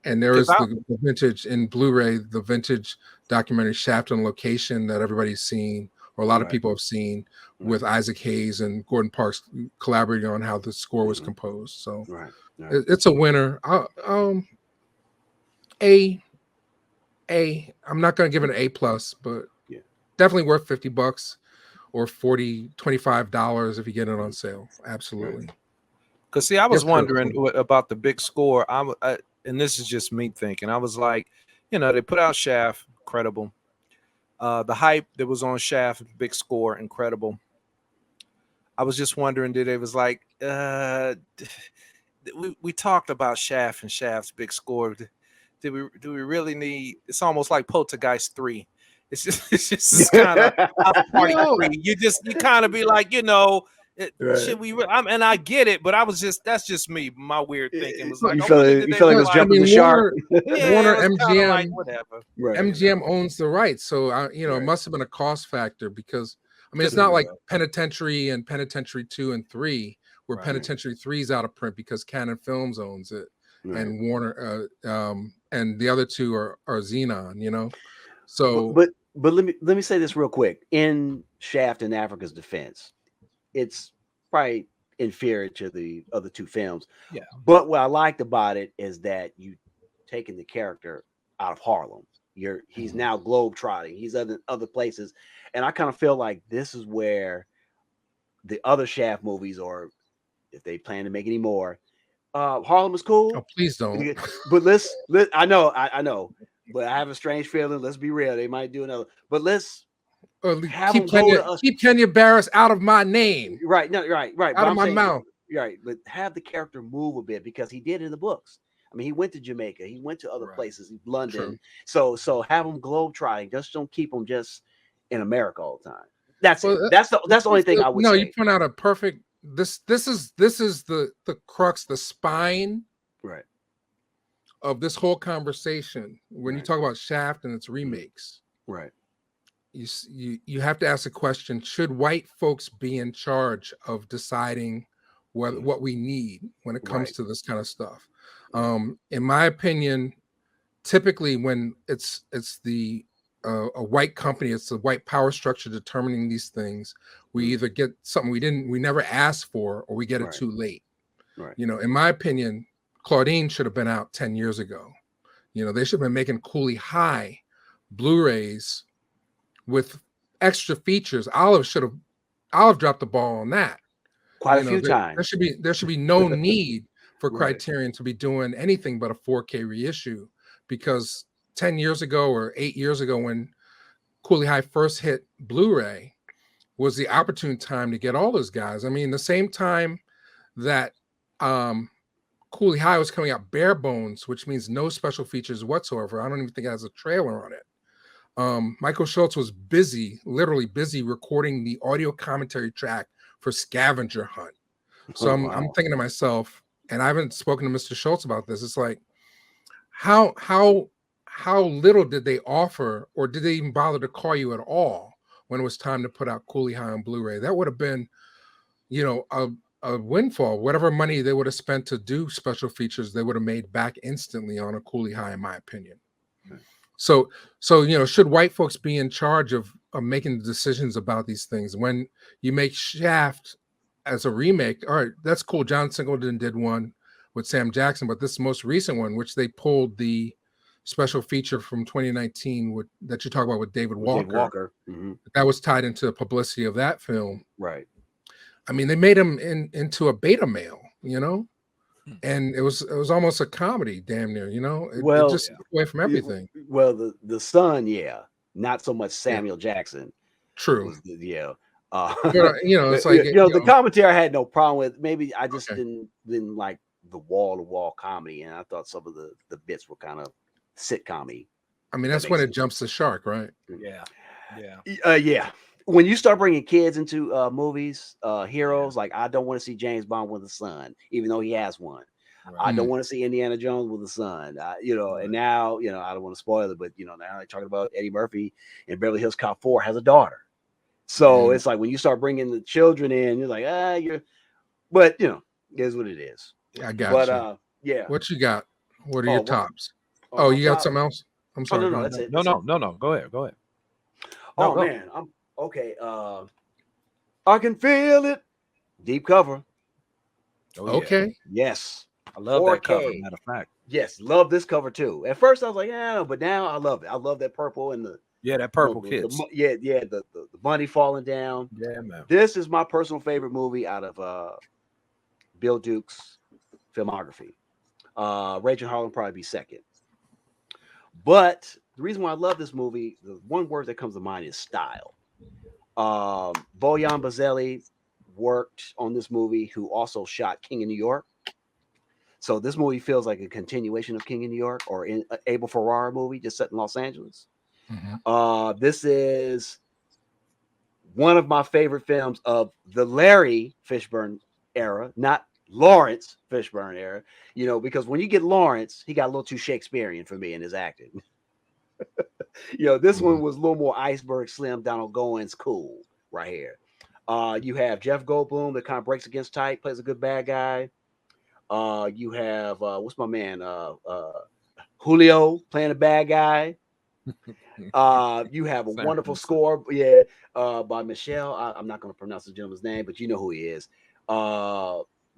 And there is the vintage in Blu-ray, the vintage documentary Shaft on Location that everybody's seen, or a lot of people have seen, with Isaac Hayes and Gordon Parks collaborating on how the score was composed. So it's a winner. I'm not going to give it an A plus, but definitely worth $50 or $25 if you get it on sale. Absolutely. Because see, I was wondering about the Big Score. And this is just me thinking. I was like, you know, they put out Shaft, incredible. The hype that was on Shaft, Big Score, incredible. I was just wondering, it was like, we talked about Shaft and Shaft's Big Score. Do we really need? It's almost like Poltergeist 3. It's just kind of party 3. You kind of be like, you know, should we? And I get it, but that's just me. My weird thinking was like, you feel like it was jumping the shark. Warner MGM, like, whatever. MGM owns the rights, so you know, it must have been a cost factor because I mean, it's not like Penitentiary and Penitentiary 2 and 3, where Penitentiary 3 is out of print because Canon Films owns it, and Warner, and the other two are Xenon, you know. So, but let me say this real quick. In Shaft in Africa's defense, it's probably inferior to the other two films. Yeah. But what I liked about it is that you taking the character out of Harlem. He's now globetrotting. He's other places, and I kind of feel like this is where the other Shaft movies, or if they plan to make any more, Harlem is cool. Oh, please don't. But I know, but I have a strange feeling. Let's be real. They might do another. But let's keep Kenya Barris out of my name. Right. No. Right. Out of my mouth. Right. But have the character move a bit because he did in the books. I mean, he went to Jamaica. He went to other places, London. True. So have him globetrotting. Just don't keep him just in America all the time. That's the only thing I would say. No, you point out a perfect. This is the crux, the spine, of this whole conversation. When you talk about Shaft and its remakes, you have to ask the question: should white folks be in charge of deciding what we need when it comes to this kind of stuff? In my opinion, typically when it's a white company, it's a white power structure determining these things. We either get something we never asked for, or we get it too late. You know, in my opinion, Claudine should have been out 10 years ago. You know, they should have been making Cooley High Blu-rays with extra features. Olive dropped the ball on that quite a few times. There should be no need for Criterion to be doing anything but a 4K reissue, because 10 years ago or 8 years ago, when Cooley High first hit Blu-ray, was the opportune time to get all those guys. I mean, the same time that Cooley High was coming out bare bones, which means no special features whatsoever. I don't even think it has a trailer on it. Michael Schultz was literally busy recording the audio commentary track for Scavenger Hunt. So I'm thinking to myself, and I haven't spoken to Mr. Schultz about this. It's like, how how little did they offer, or did they even bother to call you at all when it was time to put out Coolie High on Blu-ray? That would have been, a windfall. Whatever money they would have spent to do special features, they would have made back instantly on a Coolie High, in my opinion. So should white folks be in charge of making decisions about these things? When you make Shaft as a remake, all right, that's cool. John Singleton did one with Sam Jackson, but this most recent one, which they pulled the special feature from 2019 that you talk about with David Walker, that was tied into the publicity of that film. Right. I mean, they made him into a beta male, and it was almost a comedy, damn near, it just took away from everything. Well, the son, not so much Samuel Jackson. True. It's like the commentary I had no problem with. Maybe I just didn't like the wall-to-wall comedy, and I thought some of the bits were kind of sitcom-y. I mean, that's when it jumps the shark, right? Yeah. When you start bringing kids into movies, heroes, like I don't want to see James Bond with a son, even though he has one. Right. I don't want to see Indiana Jones with a son, and now, I don't want to spoil it, but, now they're talking about Eddie Murphy in Beverly Hills Cop 4 has a daughter. So it's like when you start bringing the children in, you're like, but, it is what it is. I got you. What you got? What are your tops? You got something else? I'm sorry. No, that's it. No. Go ahead. Man, I'm okay. I can feel it. Deep cover. Okay. Yes. I love 4K. That cover, matter of fact. Yes, love this cover too. At first I was like, but now I love it. I love that purple and that purple kids. The bunny falling down. Yeah, man. This is my personal favorite movie out of Bill Duke's filmography. Rachel Harlan probably be second. But the reason why I love this movie, the one word that comes to mind is style. Bojan Bazelli worked on this movie, who also shot King of New York. So this movie feels like a continuation of King of New York, or in Abel Ferrara movie just set in Los Angeles. This is one of my favorite films of the Larry Fishburne era, not Lawrence Fishburne era, because when you get Lawrence, he got a little too Shakespearean for me in his acting. This one was a little more Iceberg Slim, Donald Goins cool right here. You have Jeff Goldblum that kind of breaks against type, plays a good bad guy. You have what's my man? Julio playing a bad guy. You have a wonderful score, by Michelle. I'm not going to pronounce the gentleman's name, but you know who he is.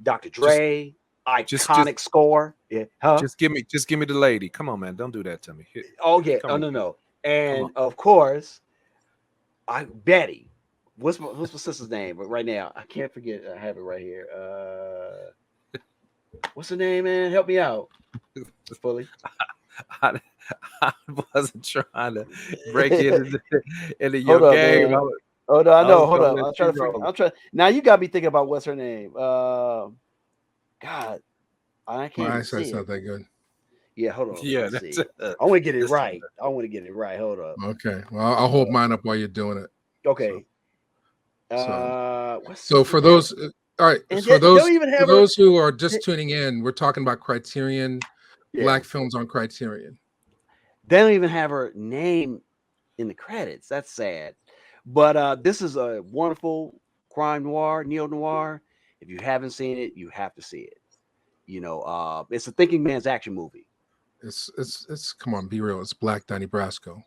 Dr. Dre, iconic score. Yeah, just give me the lady. Come on, man, don't do that to me. Oh yeah, no. And of course, Betty. What's my sister's name? But right now, I can't forget. I have it right here. What's her name, man? Help me out. Fully. I wasn't trying to break into your game. Hold on, I know. Hold on. I'm trying. Now you got me thinking about what's her name. God, I can't. My eyesight's not that good. Yeah, hold on. Yeah, I want to get it right. Hold up. Okay. Well, I'll hold mine up while you're doing it. Okay. So for those, all right. For those who are just tuning in, we're talking about Criterion, Black films on Criterion. They don't even have her name in the credits. That's sad. But this is a wonderful crime noir, neo-noir. If you haven't seen it, you have to see it. It's a thinking man's action movie. It's come on, be real. It's Black Donnie Brasco.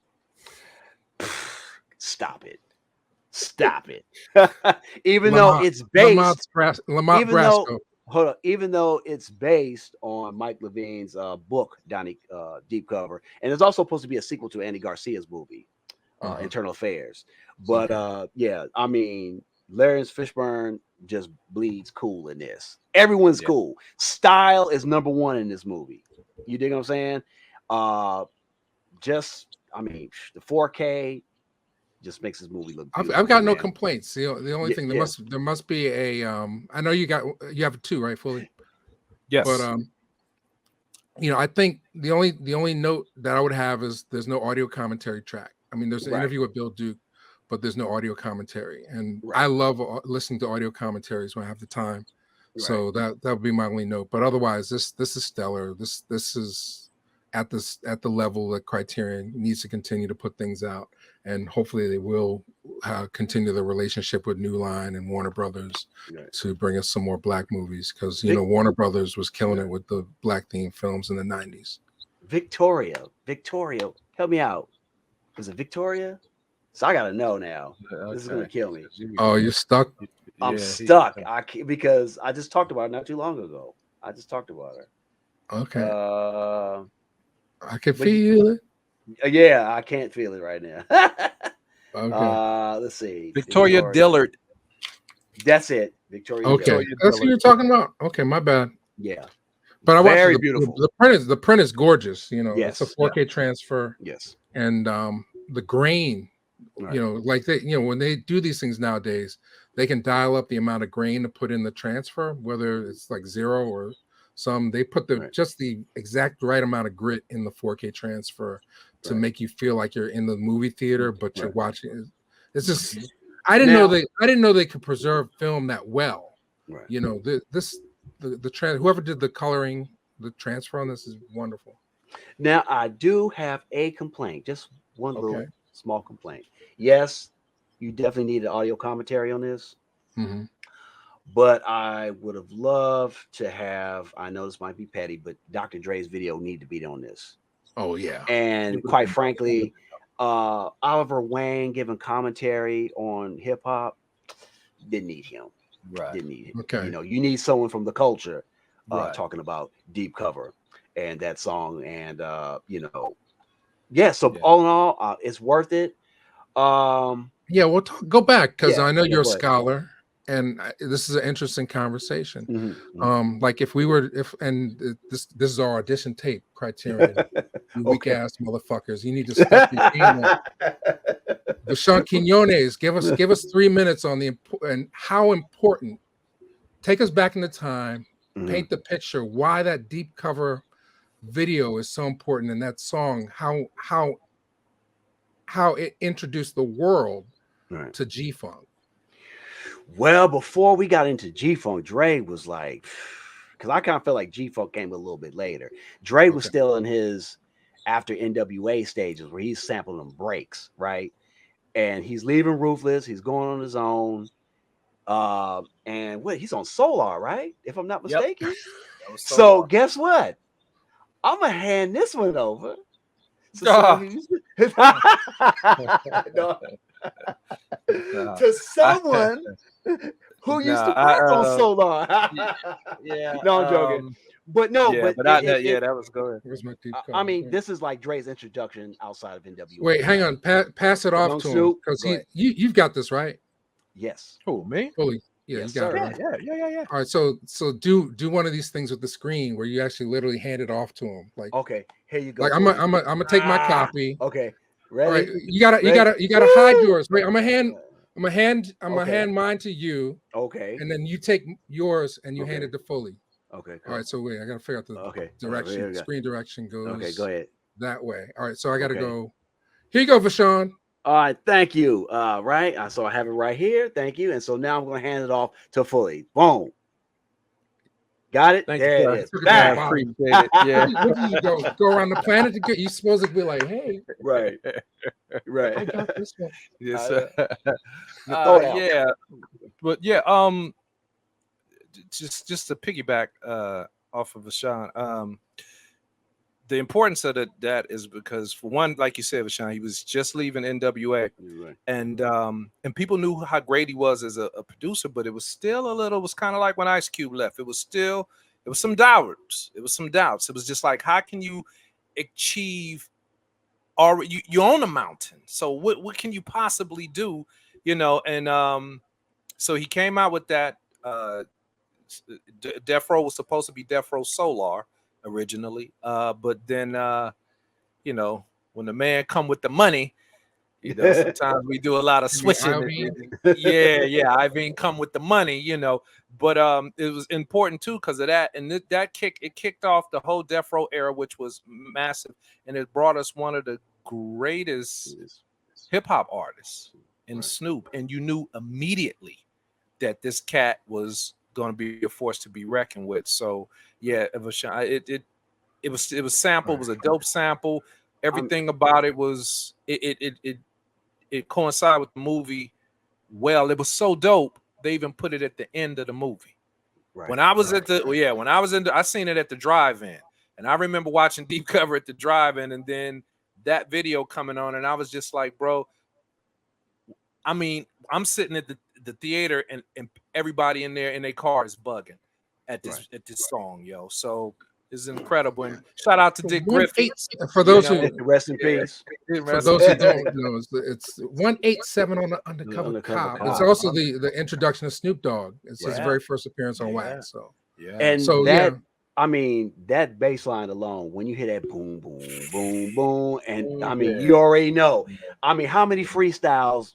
Stop it. Even though it's based Lamont Brasco. Hold on. Even though it's based on Mike Levine's book, Donnie Deep Cover, and it's also supposed to be a sequel to Andy Garcia's movie, Internal Affairs. But I mean, Lawrence Fishburne just bleeds cool in this. Everyone's cool. Style is number one in this movie. You dig what I'm saying? The 4K just makes this movie look beautiful. I've got no complaints. The only thing there must be a I know you have two, right, Fully? Yes. But I think the only note that I would have is there's no audio commentary track. I mean, there's an interview with Bill Duke, but there's no audio commentary, and I love listening to audio commentaries when I have the time. So that would be my only note. But otherwise, this is stellar. This is at the level that Criterion needs to continue to put things out, and hopefully they will continue the relationship with New Line and Warner Brothers to bring us some more Black movies, because Warner Brothers was killing it with the Black themed films in the 90s. Victoria, help me out. Was it Victoria? So I gotta know now. Okay. This is gonna kill me. Oh, you're stuck? I'm stuck. I can't, because I just talked about it not too long ago. I just talked about her. Okay. I can feel it. Yeah, I can't feel it right now. Okay. Let's see. Victoria Dillard. That's it. Victoria. Okay, Dillard. that's what you're talking about. Okay, my bad. Yeah. But I watched Very the, beautiful. The print is gorgeous. Yes. It's a 4K transfer. Yes. And the grain, Right. like when they do these things nowadays, they can dial up the amount of grain to put in the transfer, whether it's like 0 or some. They put just the exact right amount of grit in the 4K transfer to make you feel like you're in the movie theater, but you're watching. It's just I didn't know they could preserve film that well. Right. Whoever did the coloring, the transfer on this is wonderful. Now I do have a complaint, just one little small complaint. Yes, you definitely need an audio commentary on this. Mm-hmm. But I would have loved to have, I know this might be petty, but Dr. Dre's video need to be on this. Oh, yeah. And quite frankly, Oliver Wayne giving commentary on hip hop, didn't need him. Right. Didn't need him. Okay. You need someone from the culture talking about Deep Cover and that song. And, so all in all, it's worth it. We'll go back, because I know you're a scholar. And this is an interesting conversation. Mm-hmm. Like if this is our audition tape, Criterion, you weak ass motherfuckers, you need to stop your game up. Vashawn Quinones, give us 3 minutes on and how important. Take us back in the time, paint the picture why that deep cover video is so important, and that song, how it introduced the world to G-Funk. Well, before we got into G-Funk, Dre was like, because I kind of feel like G-Funk came a little bit later. Dre was still in his after NWA stages where he's sampling them breaks, right? And he's leaving Ruthless. He's going on his own. And he's on Solar, right? If I'm not mistaken. Yep. So guess what? I'm going to hand this one over to someone who used to work on Solar. No, I'm joking. But that was good. I mean, this is like Dre's introduction outside of NWA. Wait, hang on. Pass it off to him, because you've got this, right? Yes. Who, me? Fully. Yeah, yes, you got sir. it. Right? Yeah. All right, so do one of these things with the screen where you actually literally hand it off to him. Like, okay, here you go. Like I'm gonna take my copy. Okay, ready? All right, you gotta hide yours. Wait, I'm gonna hand mine to you. Okay. And then you take yours and you hand it to Fully. Okay. All right, so wait, I gotta figure out the direction. Screen direction goes. Okay, go ahead. That way. All right, so I gotta go. Here you go, Vashawn. All right, thank you. Right, so I have it right here. Thank you. And so now I'm going to hand it off to Fully. Boom. Got it. Thank there you. It is. I appreciate it. Yeah. Where do you go around the planet to get? You supposed to be like, hey, right. I got this one. Yes. Just to piggyback off of Vashawn. The importance of that is because, for one, like you said, Vashawn, he was just leaving NWA, and people knew how great he was as a producer, but it was kind of like when Ice Cube left. It was some doubts. It was just like, how can you achieve? Or you own a mountain, so what can you possibly do? And so he came out with that. Death Row was supposed to be Death Row Solar originally, but then when the man come with the money, sometimes we do a lot of switching. Iveen come with the money, but it was important too because of that, and that kicked off the whole Death Row era, which was massive, and it brought us one of the greatest hip-hop artists in Snoop, and you knew immediately that this cat was going to be a force to be reckoned with. So yeah, it was sample. It was a dope sample. Everything about it was it coincided with the movie. Well, it was so dope. They even put it at the end of the movie. Right. When I was I seen it at the drive-in, and I remember watching Deep Cover at the drive-in, and then that video coming on, and I was just like, bro. I mean, I'm sitting at the theater, and everybody in there in their car is bugging at this song, yo. So it's incredible. And shout out to Dick Griffin. For those who rest in peace. For those who don't know, it's 187 on the Undercover Cop. It's also the introduction of Snoop Dogg. It's his very first appearance on Wax. So and so that I mean that bass line alone, when you hear that boom, boom, boom, boom, and I mean you already know. I mean, how many freestyles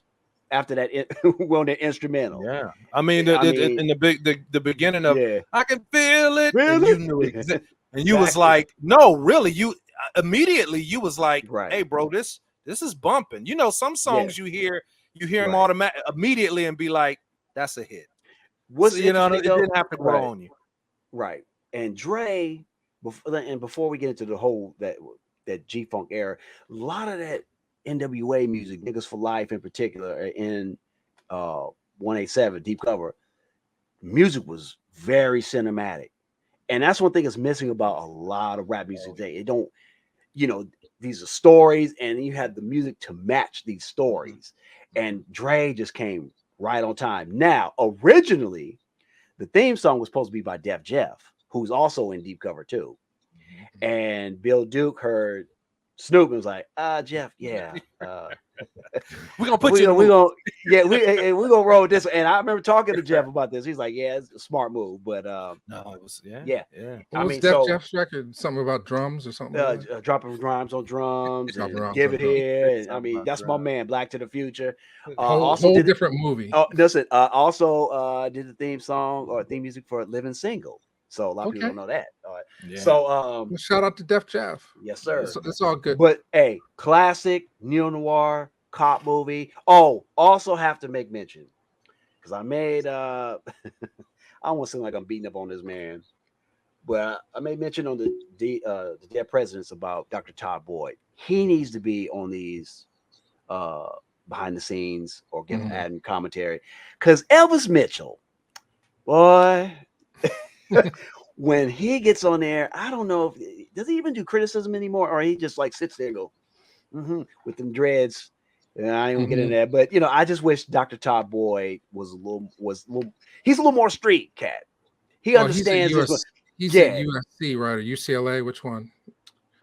after that on the instrumental? Yeah, I mean, in the beginning of I can feel it, really? And you knew it. And you was like, no, really, you immediately you was like, hey, bro, this is bumping. You know, some songs you hear them automatic immediately and be like, that's a hit. What's you know, it didn't have to grow on you. Right. And Dre, before we get into the whole that G-Funk era, a lot of that NWA music, Niggas for Life in particular, in 187 Deep Cover, music was very cinematic. And that's one thing that's missing about a lot of rap music today. It don't, you know, these are stories, and you have the music to match these stories. And Dre just came right on time. Now, originally, the theme song was supposed to be by Def Jeff, who's also in Deep Cover too. And Bill Duke heard Snoop and was like, Jeff, we're gonna put you in we're gonna roll with this. And I remember talking to Jeff about this. He's like, yeah, it's a smart move, but no, it was What was Jeff's record? Something about drums or something? Dropping rhymes on drums, and Give It Here. And, I mean, that's my man, Black to the Future. Also whole different movie. Listen, also did the theme song or theme music for Living Single. So a lot of people don't know that. All right. Yeah. So shout out to Def Jeff. Yes, sir. It's all good. But hey, classic neo-noir cop movie. Oh, also have to make mention, because I made I don't want to seem like I'm beating up on this man, but I made mention on the Dead Presidents about Dr. Todd Boyd. He needs to be on these behind the scenes or adding commentary, because Elvis Mitchell, boy. When he gets on there, I don't know if does he even do criticism anymore, or he just like sits there and go with them dreads. And I ain't gonna get into that, but you know, I just wish Dr. Todd Boyd was a little he's a little more street cat. He understands. He's at USC, right? Or UCLA? Which one?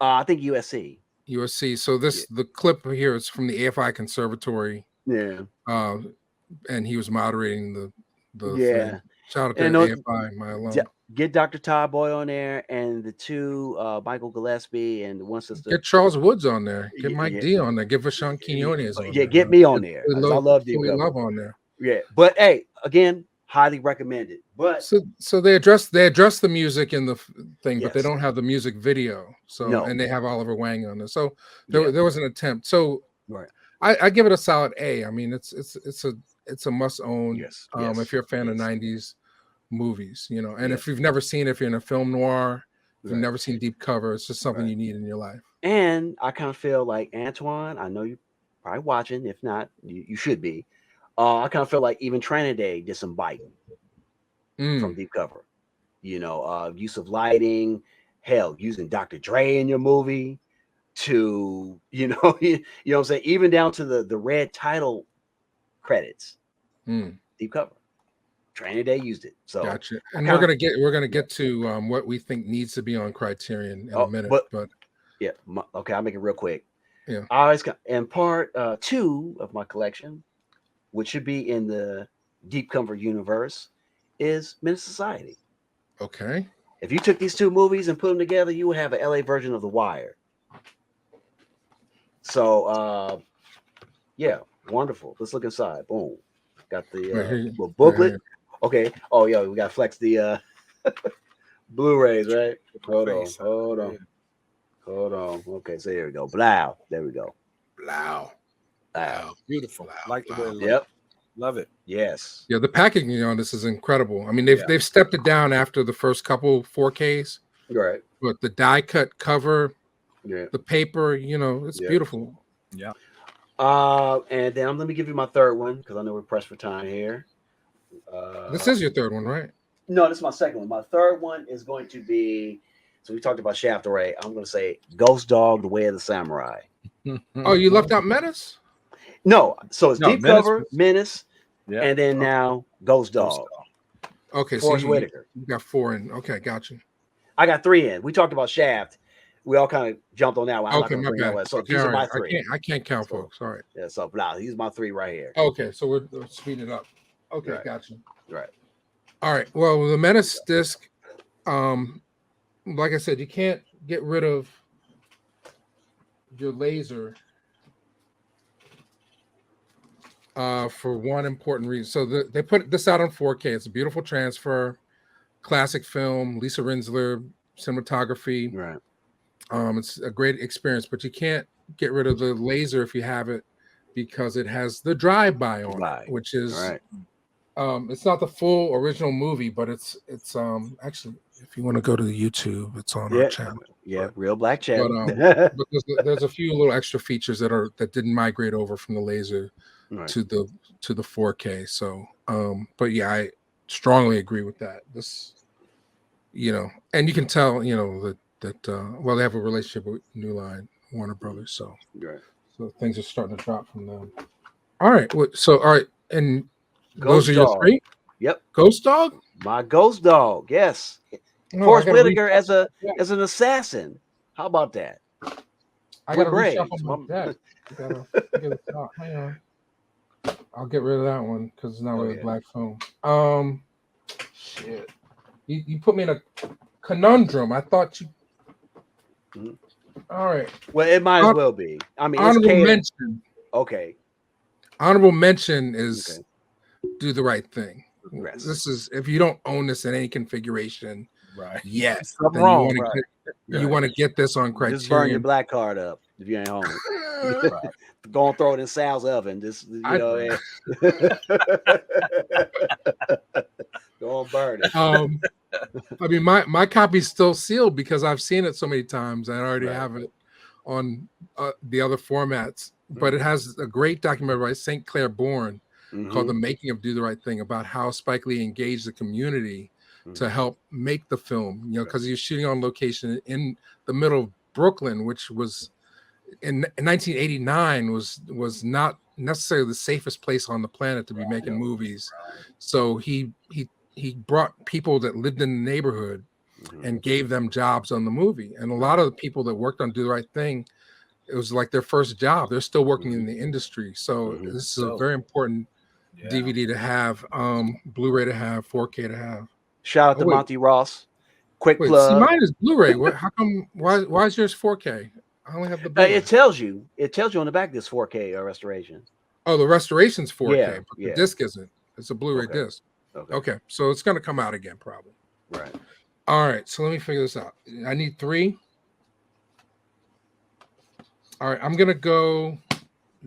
I think USC. USC. So the clip here is from the AFI Conservatory. Yeah. And he was moderating the thing. Shout out to AFI, my alum. Get Dr. Todd Boyd on there, and the two Michael Gillespie and one sister. Get Charles Woods on there. Get Mike D on there. Get Vashawn Quinones on there. Get me on there. I love Deep Cover. Love on there. Yeah, but hey, again, highly recommended. But so they address the music in the thing, but they don't have the music video. So and they have Oliver Wang on there. So there was an attempt. So I give it a solid A. I mean, it's a must own. Yes. If you're a fan of 90s movies, you know, and if you've never seen it, if you're in a film noir, if you've never seen Deep Cover, it's just something you need in your life. And I kind of feel like Antoine, I know you're probably watching. If not, you should be. I kind of feel like even Trinidad did some biting from Deep Cover. You know, use of lighting, hell, using Dr. Dre in your movie to, you know what I'm saying? Even down to the red title credits. Deep Cover. Trinidad used it. So gotcha. And we're gonna get to what we think needs to be on Criterion in a minute. But yeah, okay, I'll make it real quick. Yeah. I always got in part 2 of my collection, which should be in the Deep Cover universe, is Menace Society. Okay. If you took these two movies and put them together, you would have an LA version of The Wire. So yeah, wonderful. Let's look inside. Boom. Got the booklet. Okay. Oh, yeah, we got to flex the Blu-rays, right? Hold on. Okay, so here we go. Blow. There we go. Blow. Beautiful. Blow. Like the way it looks. Yep. Love it. Yes. Yeah, the packaging on this is incredible. I mean, they've stepped it down after the first couple 4Ks. Right. But the die cut cover, Yeah. the paper, it's beautiful. Yeah. And then let me give you my third one because I know we're pressed for time here. This is your third one, right? No, this is my second one. My third one is going to be. So we talked about Shaft already. I'm going to say Ghost Dog: The Way of the Samurai. Oh, you left out Menace? No, so it's No, Deep Menace Cover, was- Menace, Yeah. and then now Ghost Dog. Okay, so Forrest you Whitaker. got 4 in. Okay, gotcha. I got 3 in. We talked about Shaft. We all kind of jumped on that one. I'm not Okay, gonna my bring that bad. one. So Okay, these all are my right. 3. I can't count, So- folks. All right. Yeah, so blah, these are my 3 right here. Okay, so we're speeding it up. Okay, Right. gotcha. Right. All right. Well, the Menace disc, like I said, you can't get rid of your laser for one important reason. So they put this out on 4K. It's a beautiful transfer, classic film, Lisa Rinsler cinematography. Right. It's a great experience, but you can't get rid of the laser if you have it because it has the drive-by on it, which is Right. it's not the full original movie, but it's actually, if you want to go to the YouTube, it's on our channel. Yeah, Reelblack channel. But there's a few little extra features that didn't migrate over from the laser Right. to the 4K. So but yeah, I strongly agree with that. This, and you can tell, that well, they have a relationship with New Line, Warner Brothers, so Right. so things are starting to drop from them. All right, all right, and Ghost those are your Dog. 3? Yep. Ghost Dog? My Ghost Dog. Yes. No, Forrest I gotta Whitaker as reshuffle- an assassin. How about that? I gotta with reshuffle my braids. deck. I gotta figure this out. Hang on. I'll get rid of that one because it's not really a black phone. Shit. You put me in a conundrum. I thought you. Mhm. All right. Well, it might as well be. I mean, it's Honorable catered. mention. Okay. Honorable mention is Okay. Do the Right Thing. Yes. This is, if you don't own this in any configuration, Right. yes, Something then wrong, you want to get this on Criterion. Just burn your black card up if you ain't home. Go and throw it in Sal's oven. Just go and burn it. I mean, my copy's still sealed because I've seen it so many times. I already Right. have it on the other formats, but it has a great documentary by St. Clair Bourne called The Making of Do the Right Thing, about how Spike Lee engaged the community to help make the film, because you're shooting on location in the middle of Brooklyn, which was in 1989 was not necessarily the safest place on the planet to be making movies. So he brought people that lived in the neighborhood and gave them jobs on the movie. And a lot of the people that worked on Do the Right Thing, it was like their first job. They're still working in the industry. So this is a very important DVD to have, Blu-ray to have, 4K to have. Shout out to Monty Ross. Quick plug. See, mine is Blu-ray. How come? Why is yours 4K? I only have the Blu-ray. It tells you on the back this 4K restoration. Oh, the restoration's 4K, Yeah, but the disc isn't. It's a Blu-ray disc. Okay, so it's going to come out again probably. Right. All right, so let me figure this out. I need 3. All right, I'm going to go.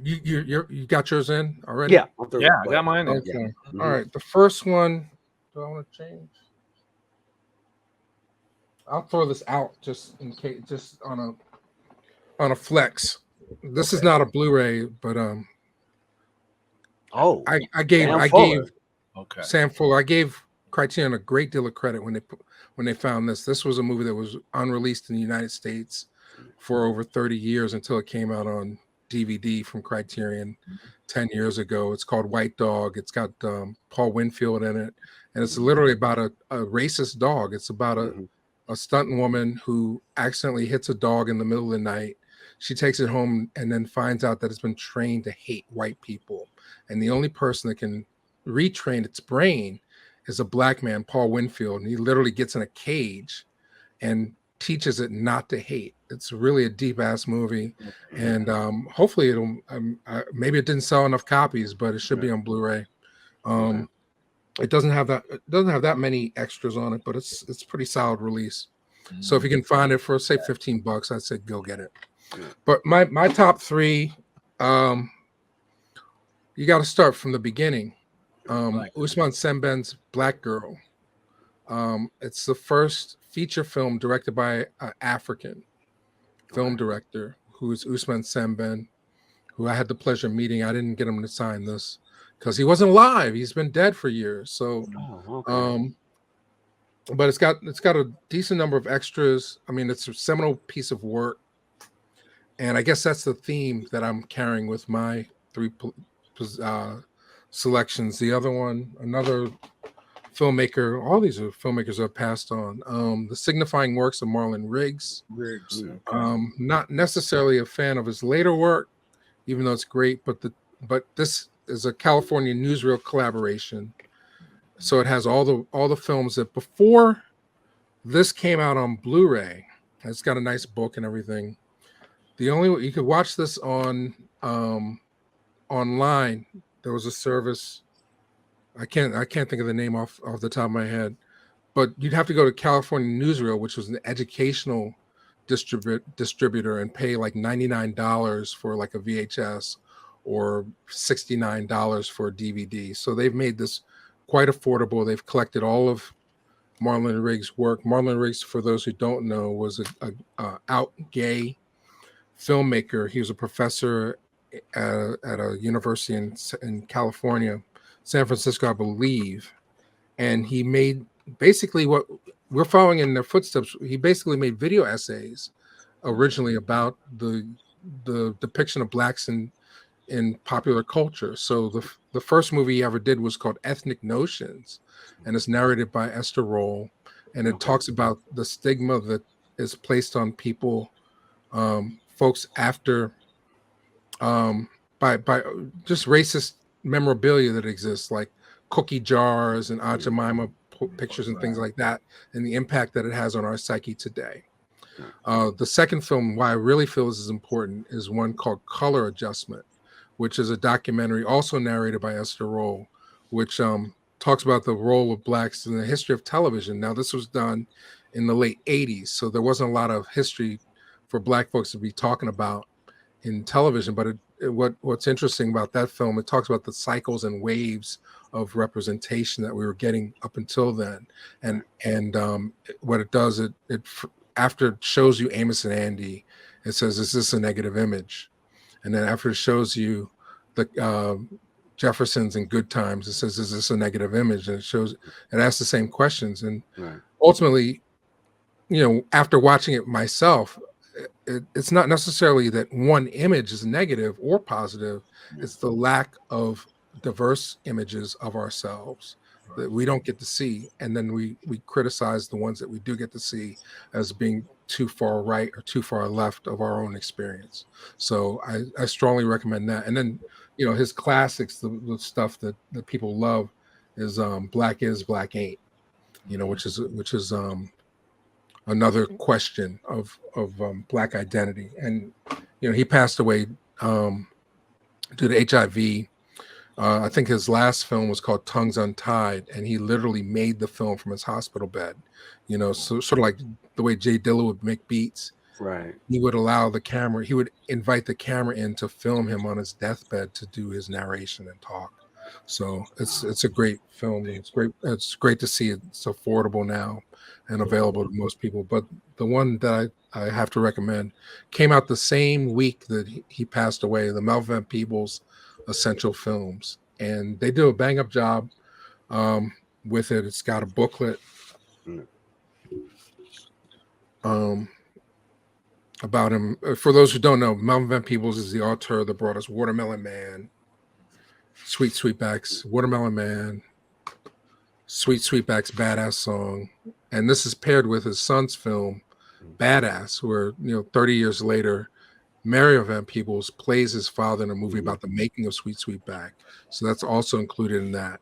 You got yours in already? Yeah, I got mine in. Okay. All right, the first one. Do I want to change? I'll throw this out just in case, just on a flex. This is not a Blu-ray, but I gave Sam Fuller. I gave Criterion a great deal of credit when they found this. This was a movie that was unreleased in the United States for over 30 years until it came out on DVD from Criterion 10 years ago. It's called White Dog. It's got Paul Winfield in it, and it's literally about a racist dog. It's about a stunt woman who accidentally hits a dog in the middle of the night. She takes it home and then finds out that it's been trained to hate white people. And the only person that can retrain its brain is a black man, Paul Winfield. And he literally gets in a cage and teaches it not to hate. It's really a deep ass movie. And hopefully it'll, maybe it didn't sell enough copies, but it should be on Blu-ray. It doesn't have that many extras on it, but it's pretty solid release. So if you can find it for say $15, I'd say go get it. But my top 3, you got to start from the beginning. Usman Semben's Black Girl. It's the first feature film directed by an African film director, who is Usman Semben, who I had the pleasure of meeting. I didn't get him to sign this because he wasn't alive. He's been dead for years. So, but it's got a decent number of extras. I mean, it's a seminal piece of work, and I guess that's the theme that I'm carrying with my three selections. The other one, another filmmaker. All these are filmmakers I've passed on. The Signifying Works of Marlon Riggs. Not necessarily a fan of his later work, even though it's great, but this is a California newsreel collaboration, so it has all the films that before this came out on Blu-ray. It's got a nice book and everything. The only way you could watch this on online, there was a service. I can't think of the name off the top of my head, but you'd have to go to California Newsreel, which was an educational distributor, and pay like $99 for like a VHS or $69 for a DVD. So they've made this quite affordable. They've collected all of Marlon Riggs' work. Marlon Riggs, for those who don't know, was a out gay filmmaker. He was a professor at a university in California, San Francisco, I believe, and he made basically what we're following in their footsteps. He basically made video essays originally about the depiction of blacks in popular culture. So the first movie he ever did was called Ethnic Notions, and it's narrated by Esther Roll, and it talks about the stigma that is placed on people, folks after by just racist memorabilia that exists, like cookie jars and Aunt Jemima pictures and things like that, and the impact that it has on our psyche today. The second film, why I really feel this is important, is one called Color Adjustment, which is a documentary also narrated by Esther Roll, which talks about the role of blacks in the history of television. Now, this was done in the late 80s, so there wasn't a lot of history for black folks to be talking about in television, but what's interesting about that film, it talks about the cycles and waves of representation that we were getting up until then, and what it does, it after it shows you Amos and Andy, it says, is this a negative image? And then after it shows you the Jeffersons and Good Times, it says, is this a negative image? And it asks the same questions, and ultimately, after watching it myself, it's not necessarily that one image is negative or positive. It's the lack of diverse images of ourselves that we don't get to see, and then we criticize the ones that we do get to see as being too far right or too far left of our own experience. So I strongly recommend that. And then his classics, the stuff that people love, is Black Is, Black Ain't, which is another question of black identity. And he passed away due to HIV. I think his last film was called Tongues Untied, and he literally made the film from his hospital bed. So sort of like the way Jay Dilla would make beats. Right. He would allow the camera. He would invite the camera in to film him on his deathbed to do his narration and talk. So it's a great film. It's great to see it's affordable now and available to most people. But the one that I have to recommend came out the same week that he passed away, the Melvin Van Peebles Essential Films, and they do a bang up job with it. It's got a booklet about him. For those who don't know, Melvin Van Peebles is the author that brought us Watermelon Man, Sweet Sweetback's Watermelon Man, Sweet Sweetback's Badass Song, and this is paired with his son's film Badass, where 30 years later Mario Van Peebles plays his father in a movie about the making of Sweet Sweetback. So that's also included in that.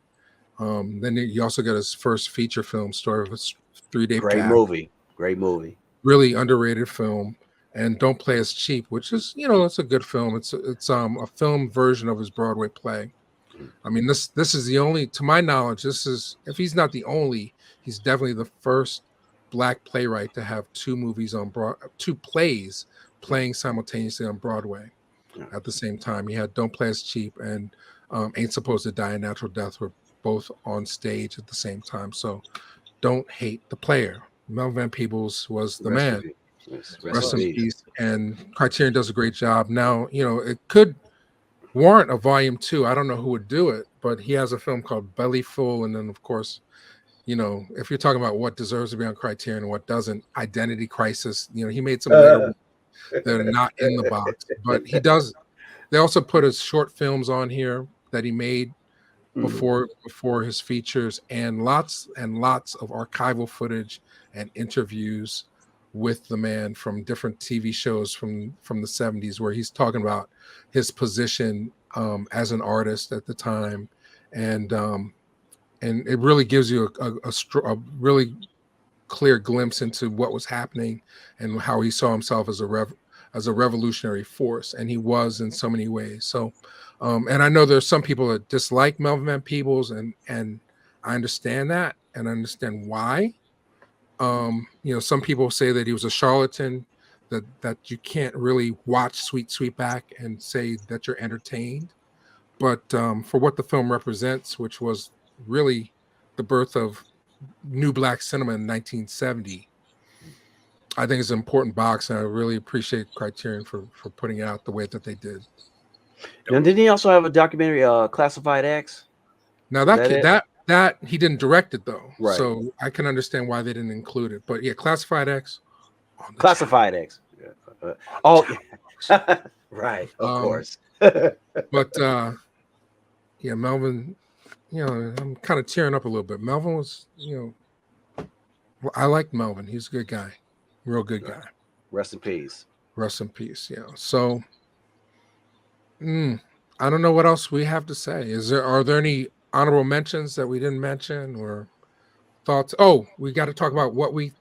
Then he also got his first feature film, Story of a 3-Day Path. Great movie. Really underrated film. And Don't Play Us Cheap, which is, it's a good film. It's a film version of his Broadway play. I mean, this is the only, to my knowledge, this is, if he's not the only, he's definitely the first black playwright to have two plays playing simultaneously on Broadway at the same time. He had Don't Play Us Cheap and Ain't Supposed to Die a Natural Death were both on stage at the same time. So don't hate the player. Melvin Van Peebles was the man. Rest in peace. And Criterion does a great job. Now, it could warrant a volume 2. I don't know who would do it, but he has a film called Belly Full, and then of course, if you're talking about what deserves to be on Criterion and what doesn't, Identity Crisis. He made some later that are not in the box, but he does. They also put his short films on here that he made before his features, and lots of archival footage and interviews with the man from different TV shows from the 70s, where he's talking about his position as an artist at the time, and it really gives you a really clear glimpse into what was happening and how he saw himself as a revolutionary force, and he was in so many ways. So, and I know there's some people that dislike Melvin Van Peebles, and I understand that, and I understand why. Some people say that he was a charlatan, that you can't really watch Sweetback and say that you're entertained. But for what the film represents, which was really the birth of new black cinema in 1970, I think it's an important box, and I really appreciate Criterion for putting it out the way that they did. Now, didn't he also have a documentary, Classified X? Now that he didn't direct it though, right. So I can understand why they didn't include it. But yeah, Classified X. Classified X. Yeah. Right, of course. But yeah, Melvin. I'm kind of tearing up a little bit. Melvin was, I like Melvin. He's a good guy, real good guy. Rest in peace. Rest in peace. Yeah. So, I don't know what else we have to say. Are there any honorable mentions that we didn't mention or thoughts? Oh, we got to talk about what we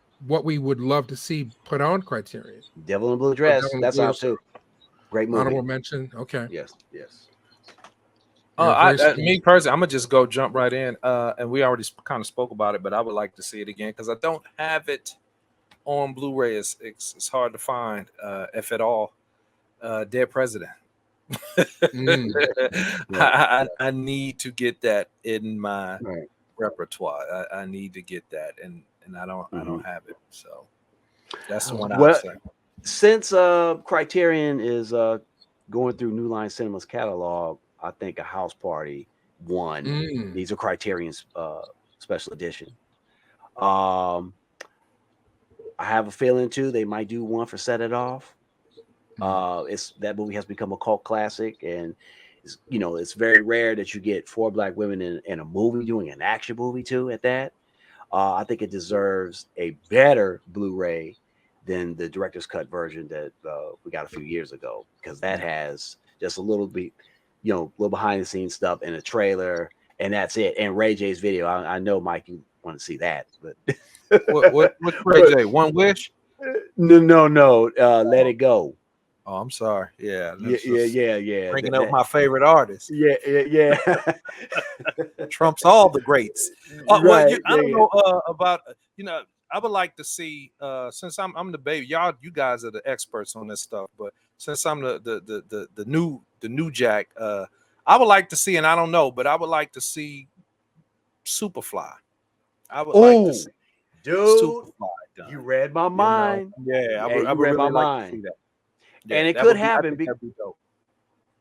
would love to see put on Criterion. Devil in Blue Dress. That's out too. Great movie. Honorable mention. Okay. Yes. Me personally, I'm gonna just jump right in. And we already kind of spoke about it, but I would like to see it again because I don't have it on Blu-ray. It's hard to find, if at all. Dead President. I need to get that in my repertoire. I need to get that, and I don't have it. So that's the one I would say. Since Criterion is going through New Line Cinema's catalog, I think A House Party 1. These are Criterion's special edition. I have a feeling too they might do one for Set It Off. That movie has become a cult classic, and it's very rare that you get 4 black women in a movie, doing an action movie too at that. I think it deserves a better Blu-ray than the director's cut version that we got a few years ago, because that has just a little bit, little behind the scenes stuff in a trailer, and that's it. And Ray J's video. I know, Mike, you want to see that, but what's Ray J? One Wish? No. Let It Go. Oh, I'm sorry. Yeah. Bringing up my favorite artist. Yeah. Trumps all the greats. I don't know about, I would like to see, since I'm the baby, you guys are the experts on this stuff, but since I'm the new Jack, I would like to see, and I don't know, but I would like to see Superfly. I would like to see Superfly done. You read my mind. Yeah, I would really like to see that. Yeah, and it could happen.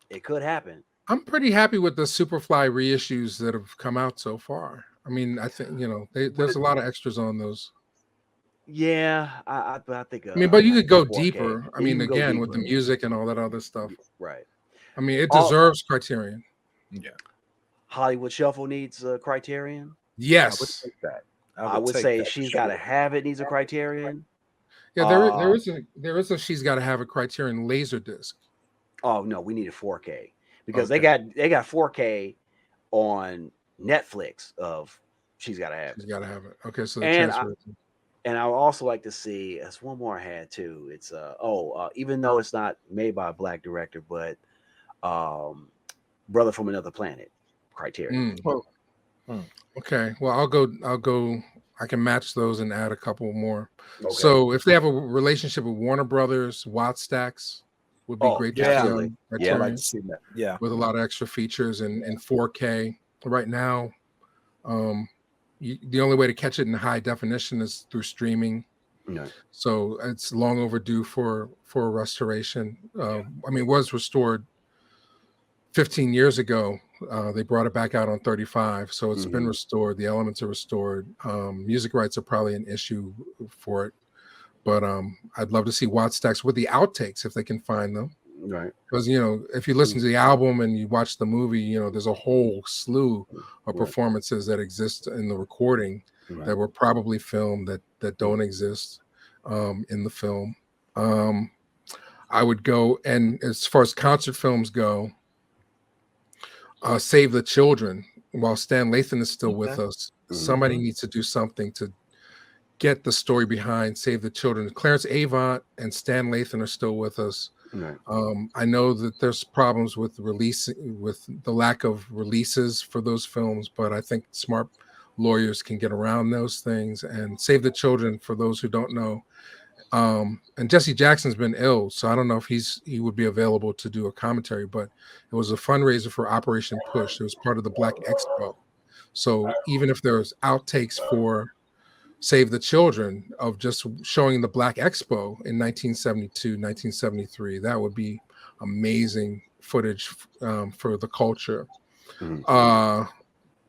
It could happen. I'm pretty happy with the Superfly reissues that have come out so far. I mean, I think there's a lot of extras on those. Yeah, I think. But you could go deeper. I mean, again, with the music and all that other stuff. Right. I mean, it deserves Criterion. Yeah. Hollywood Shuffle needs a Criterion. Yes. I would take that. I would say She's Gotta Have It needs a Criterion. Yeah, there is a She's Gotta Have a Criterion Laserdisc. Oh no, we need a 4K because they got 4K on Netflix of She's Gotta Have It. She's Gotta Have It. Okay, so and I would also like to see. There's one more I had too. It's even though it's not made by a black director, but Brother from Another Planet, Criterion. Okay, well I'll go. I can match those and add a couple more. Okay. So if they have a relationship with Warner Brothers, Wattstacks would be great to see on Criterion. Yeah, I'd like to see that. Yeah, with a lot of extra features and 4K right now. the only way to catch it in high definition is through streaming. No. So it's long overdue for a restoration. I mean, it was restored 15 years ago. They brought it back out on 35, so it's been restored. The elements are restored. Music rights are probably an issue for it, but I'd love to see Wattstacks with the outtakes if they can find them. Right. Because if you listen to the album and you watch the movie, there's a whole slew of performances that exist in the recording that were probably filmed that don't exist in the film. I would go, and as far as concert films go, Save the Children. While Stan Lathan is still with us, somebody needs to do something to get the story behind Save the Children. Clarence Avant and Stan Lathan are still with us. Right. I know that there's problems with the lack of releases for those films, but I think smart lawyers can get around those things. And Save the Children, for those who don't know, and Jesse Jackson's been ill, so I don't know if he would be available to do a commentary, but it was a fundraiser for Operation Push. It was part of the Black Expo. So even if there's outtakes for Save the Children of just showing the Black Expo in 1972, 1973, that would be amazing footage for the culture.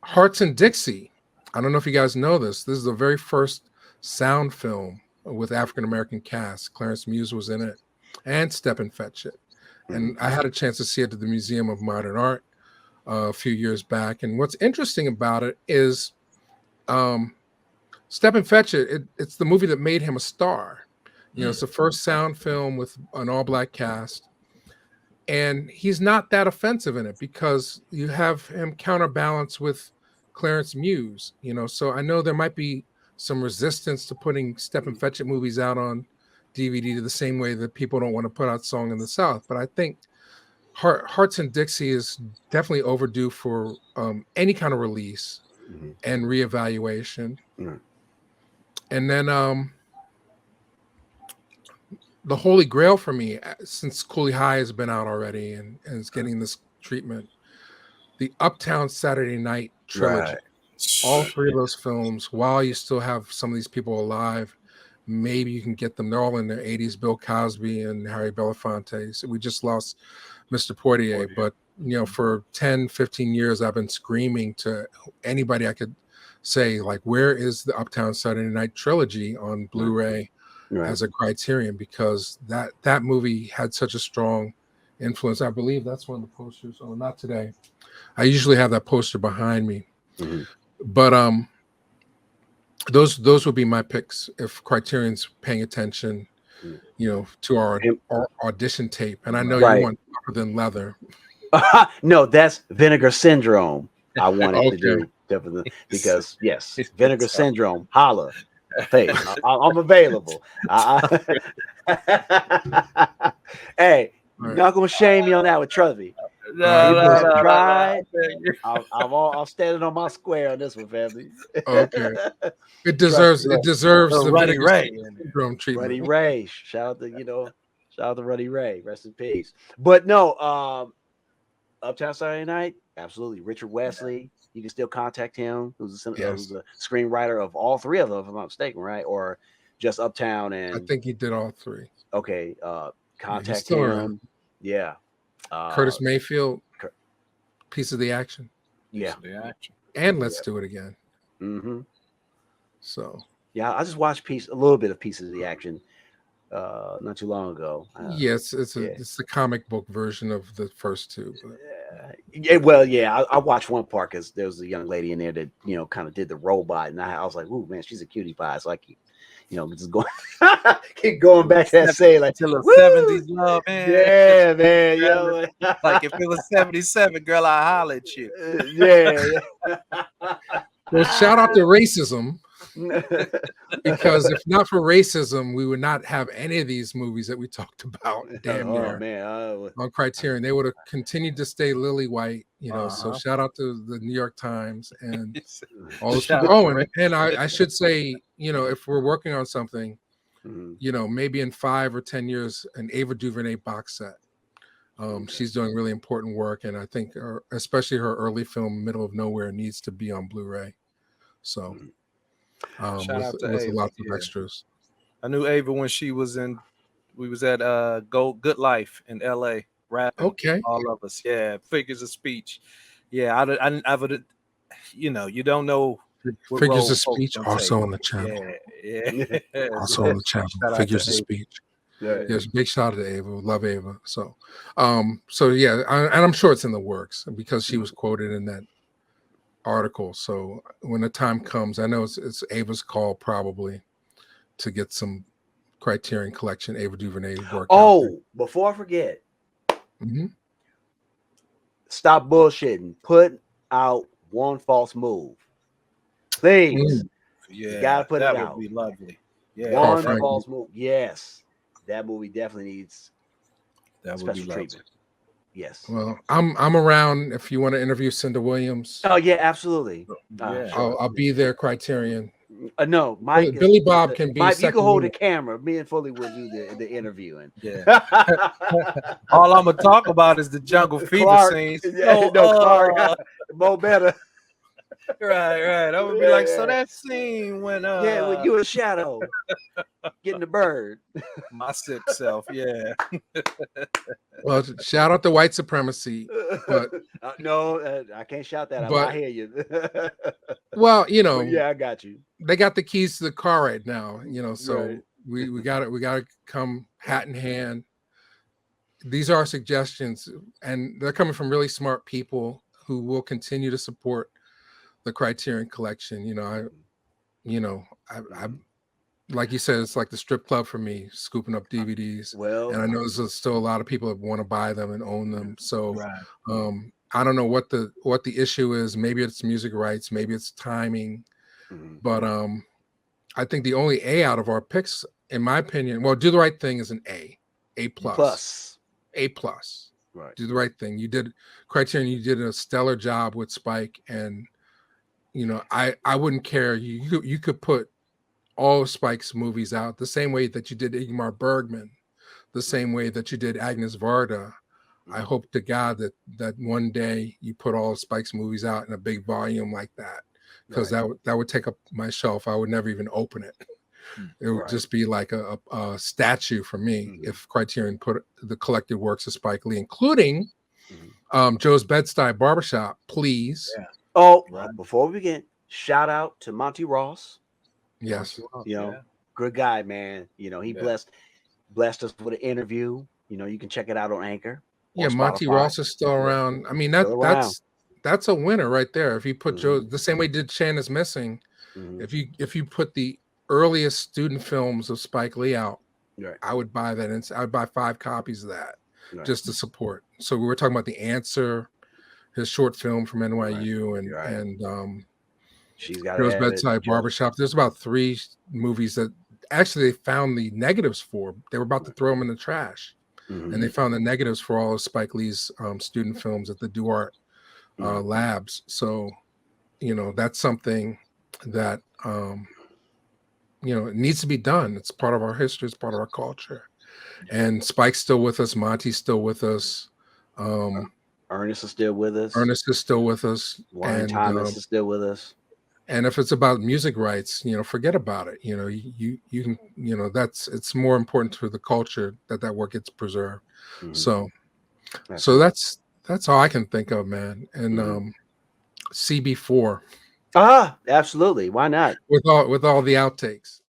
Hearts and Dixie. I don't know if you guys know this. This is the very first sound film with African-American cast. Clarence Muse was in it, and Step and Fetch It. And I had a chance to see it at the Museum of Modern Art a few years back. And what's interesting about it is Step and Fetch It, it's the movie that made him a star. It's the first sound film with an all-black cast. And he's not that offensive in it because you have him counterbalance with Clarence Muse, So I know there might be some resistance to putting Step and Fetch It movies out on DVD the same way that people don't want to put out Song in the South. But I think Hearts and Dixie is definitely overdue for any kind of release and reevaluation. And then the Holy Grail for me, since Cooley High has been out already and is getting this treatment, the Uptown Saturday Night trilogy. Right. All three of those films, while you still have some of these people alive, maybe you can get them. They're all in their 80s. Bill Cosby and Harry Belafonte. So we just lost Mr. Poitier. But, for 10, 15 years, I've been screaming to anybody I could say, like, where is the Uptown Saturday Night trilogy on Blu-ray as a Criterion? Because that movie had such a strong influence. I believe that's one of the posters. Oh, not today. I usually have that poster behind me. But those would be my picks if Criterion's paying attention, to our audition tape. And I know you want Tougher Than Leather. No, that's Vinegar Syndrome. I wanted to do definitely because yes, Vinegar Syndrome. Holla, hey, I'm available. Hey, you're not gonna shame me on that with Truvy. I'm standing on my square on this one, family. Okay, it deserves the Ruddy Ray syndrome treatment. Ruddy Ray, shout out to Ruddy Ray, rest in peace. But no, Uptown Saturday Night, absolutely. Richard Wesley, you can still contact him. Who's a screenwriter of all three of them, if I'm not mistaken, right? Or just Uptown and I think he did all three. Okay, contact him. Around. Yeah. Curtis Mayfield, Piece of the Action. Yeah. And Let's Do It Again. So yeah, I just watched a little bit of Pieces of the Action not too long ago. Yes, it's the comic book version of the first two. I watched one part because there was a young lady in there that kind of did the robot, and I was like, "Ooh, man, she's a cutie pie." So I just going, keep going back to that saying like till the 70s love, man. Yeah, man. Like if it was 77, girl, I holler at you. Yeah. Well, shout out to racism. Because if not for racism, we would not have any of these movies that we talked about. Damn near on Criterion, they would have continued to stay lily white. So shout out to the New York Times and all those people. Oh, and I should say, if we're working on something, maybe in 5 or 10 years, an Ava DuVernay box set. She's doing really important work, and I think especially her early film, Middle of Nowhere, needs to be on Blu-ray. So Shout out to with Ava. lots of Yeah. extras. I knew Ava when she was in. We was at Good Life in L.A. rapping. Okay. All of us. Yeah, figures of speech. Yeah, I would. You know, you don't know. What Figures role of folks speech gonna also take. on the channel. Yeah. Also So, on the channel. shout out Figures to of Ava. speech. Right. Yes, big shout out to Ava. Love Ava. So, so yeah, and I'm sure it's in the works because she was quoted in that article. So when the time comes, I know it's Ava's call probably to get some Criterion Collection Ava DuVernay work. Oh, before I forget, stop bullshitting. Put out One False Move, please. Yeah, You gotta put that it would out. be lovely. Yeah, One Frankie. False Move. Yes, that movie definitely needs that would special be lovely. treatment. Yes. Well, I'm around if you want to interview Cinda Williams. Oh yeah, absolutely. Yeah. Sure. I'll be there. Criterion. No, Mike. Billy Bob can be Mike, you can hold the unit. camera. Me and Fullee will do the interviewing. Yeah. All I'm gonna talk about is the Jungle Fever Clark, scenes. yeah, Clark, Mo better. Right. I would be like, so that scene when when you a shadow getting the bird. my sick self, yeah. Well, shout out to white supremacy, but no, I can't shout that. but- I hear you. well, you know, But yeah, I got you. they got the keys to the car right now, you know, so Right. we gotta come hat in hand. These are suggestions, and they're coming from really smart people who will continue to support the Criterion Collection. I like you said, it's like the strip club for me, scooping up DVDs. Well, And I know there's still a lot of people that want to buy them and own them. So Right. I don't know what the issue is. Maybe it's music rights, maybe it's timing. But I think the only A out of our picks, in my opinion, well, Do the Right Thing is an A plus. A plus. Right. Do the Right Thing. You did Criterion, you did a stellar job with Spike, and you know, I wouldn't care. You could put all Spike's movies out the same way that you did Ingmar Bergman, the same way that you did Agnes Varda. I hope to God that one day you put all Spike's movies out in a big volume like that, because that would take up my shelf. I would never even open it. It would just be like a statue for me if Criterion put the collected works of Spike Lee, including Joe's Bed-Stuy Barbershop, please. Yeah. Oh, before we begin, shout out to Monty Ross. Yes. You know, good guy, man. You know, he blessed us with an interview. You know, you can check it out on Anchor. Yeah, Monty Ross is still around. I mean, that's a winner right there. If you put Joe the same way did Shan is Missing, if you put the earliest student films of Spike Lee out, I would buy that, and I would buy 5 copies of that just to support. So we were talking about The Answer, his short film from NYU, and She's got Joe's Bed-Stuy Barbershop. There's about 3 movies that actually they found the negatives for. They were about to throw them in the trash, and they found the negatives for all of Spike Lee's student films at the Duart labs. So, you know, that's something that you know, it needs to be done. It's part of our history. It's part of our culture. And Spike's still with us. Monty's still with us. Ernest is still with us. Ernest is still with us. Warren Thomas is still with us. And if it's about music rights, you know, forget about it. You know, you can, you know, it's more important to the culture that work gets preserved. So that's all I can think of, man. And CB4. Absolutely. Why not? With all the outtakes.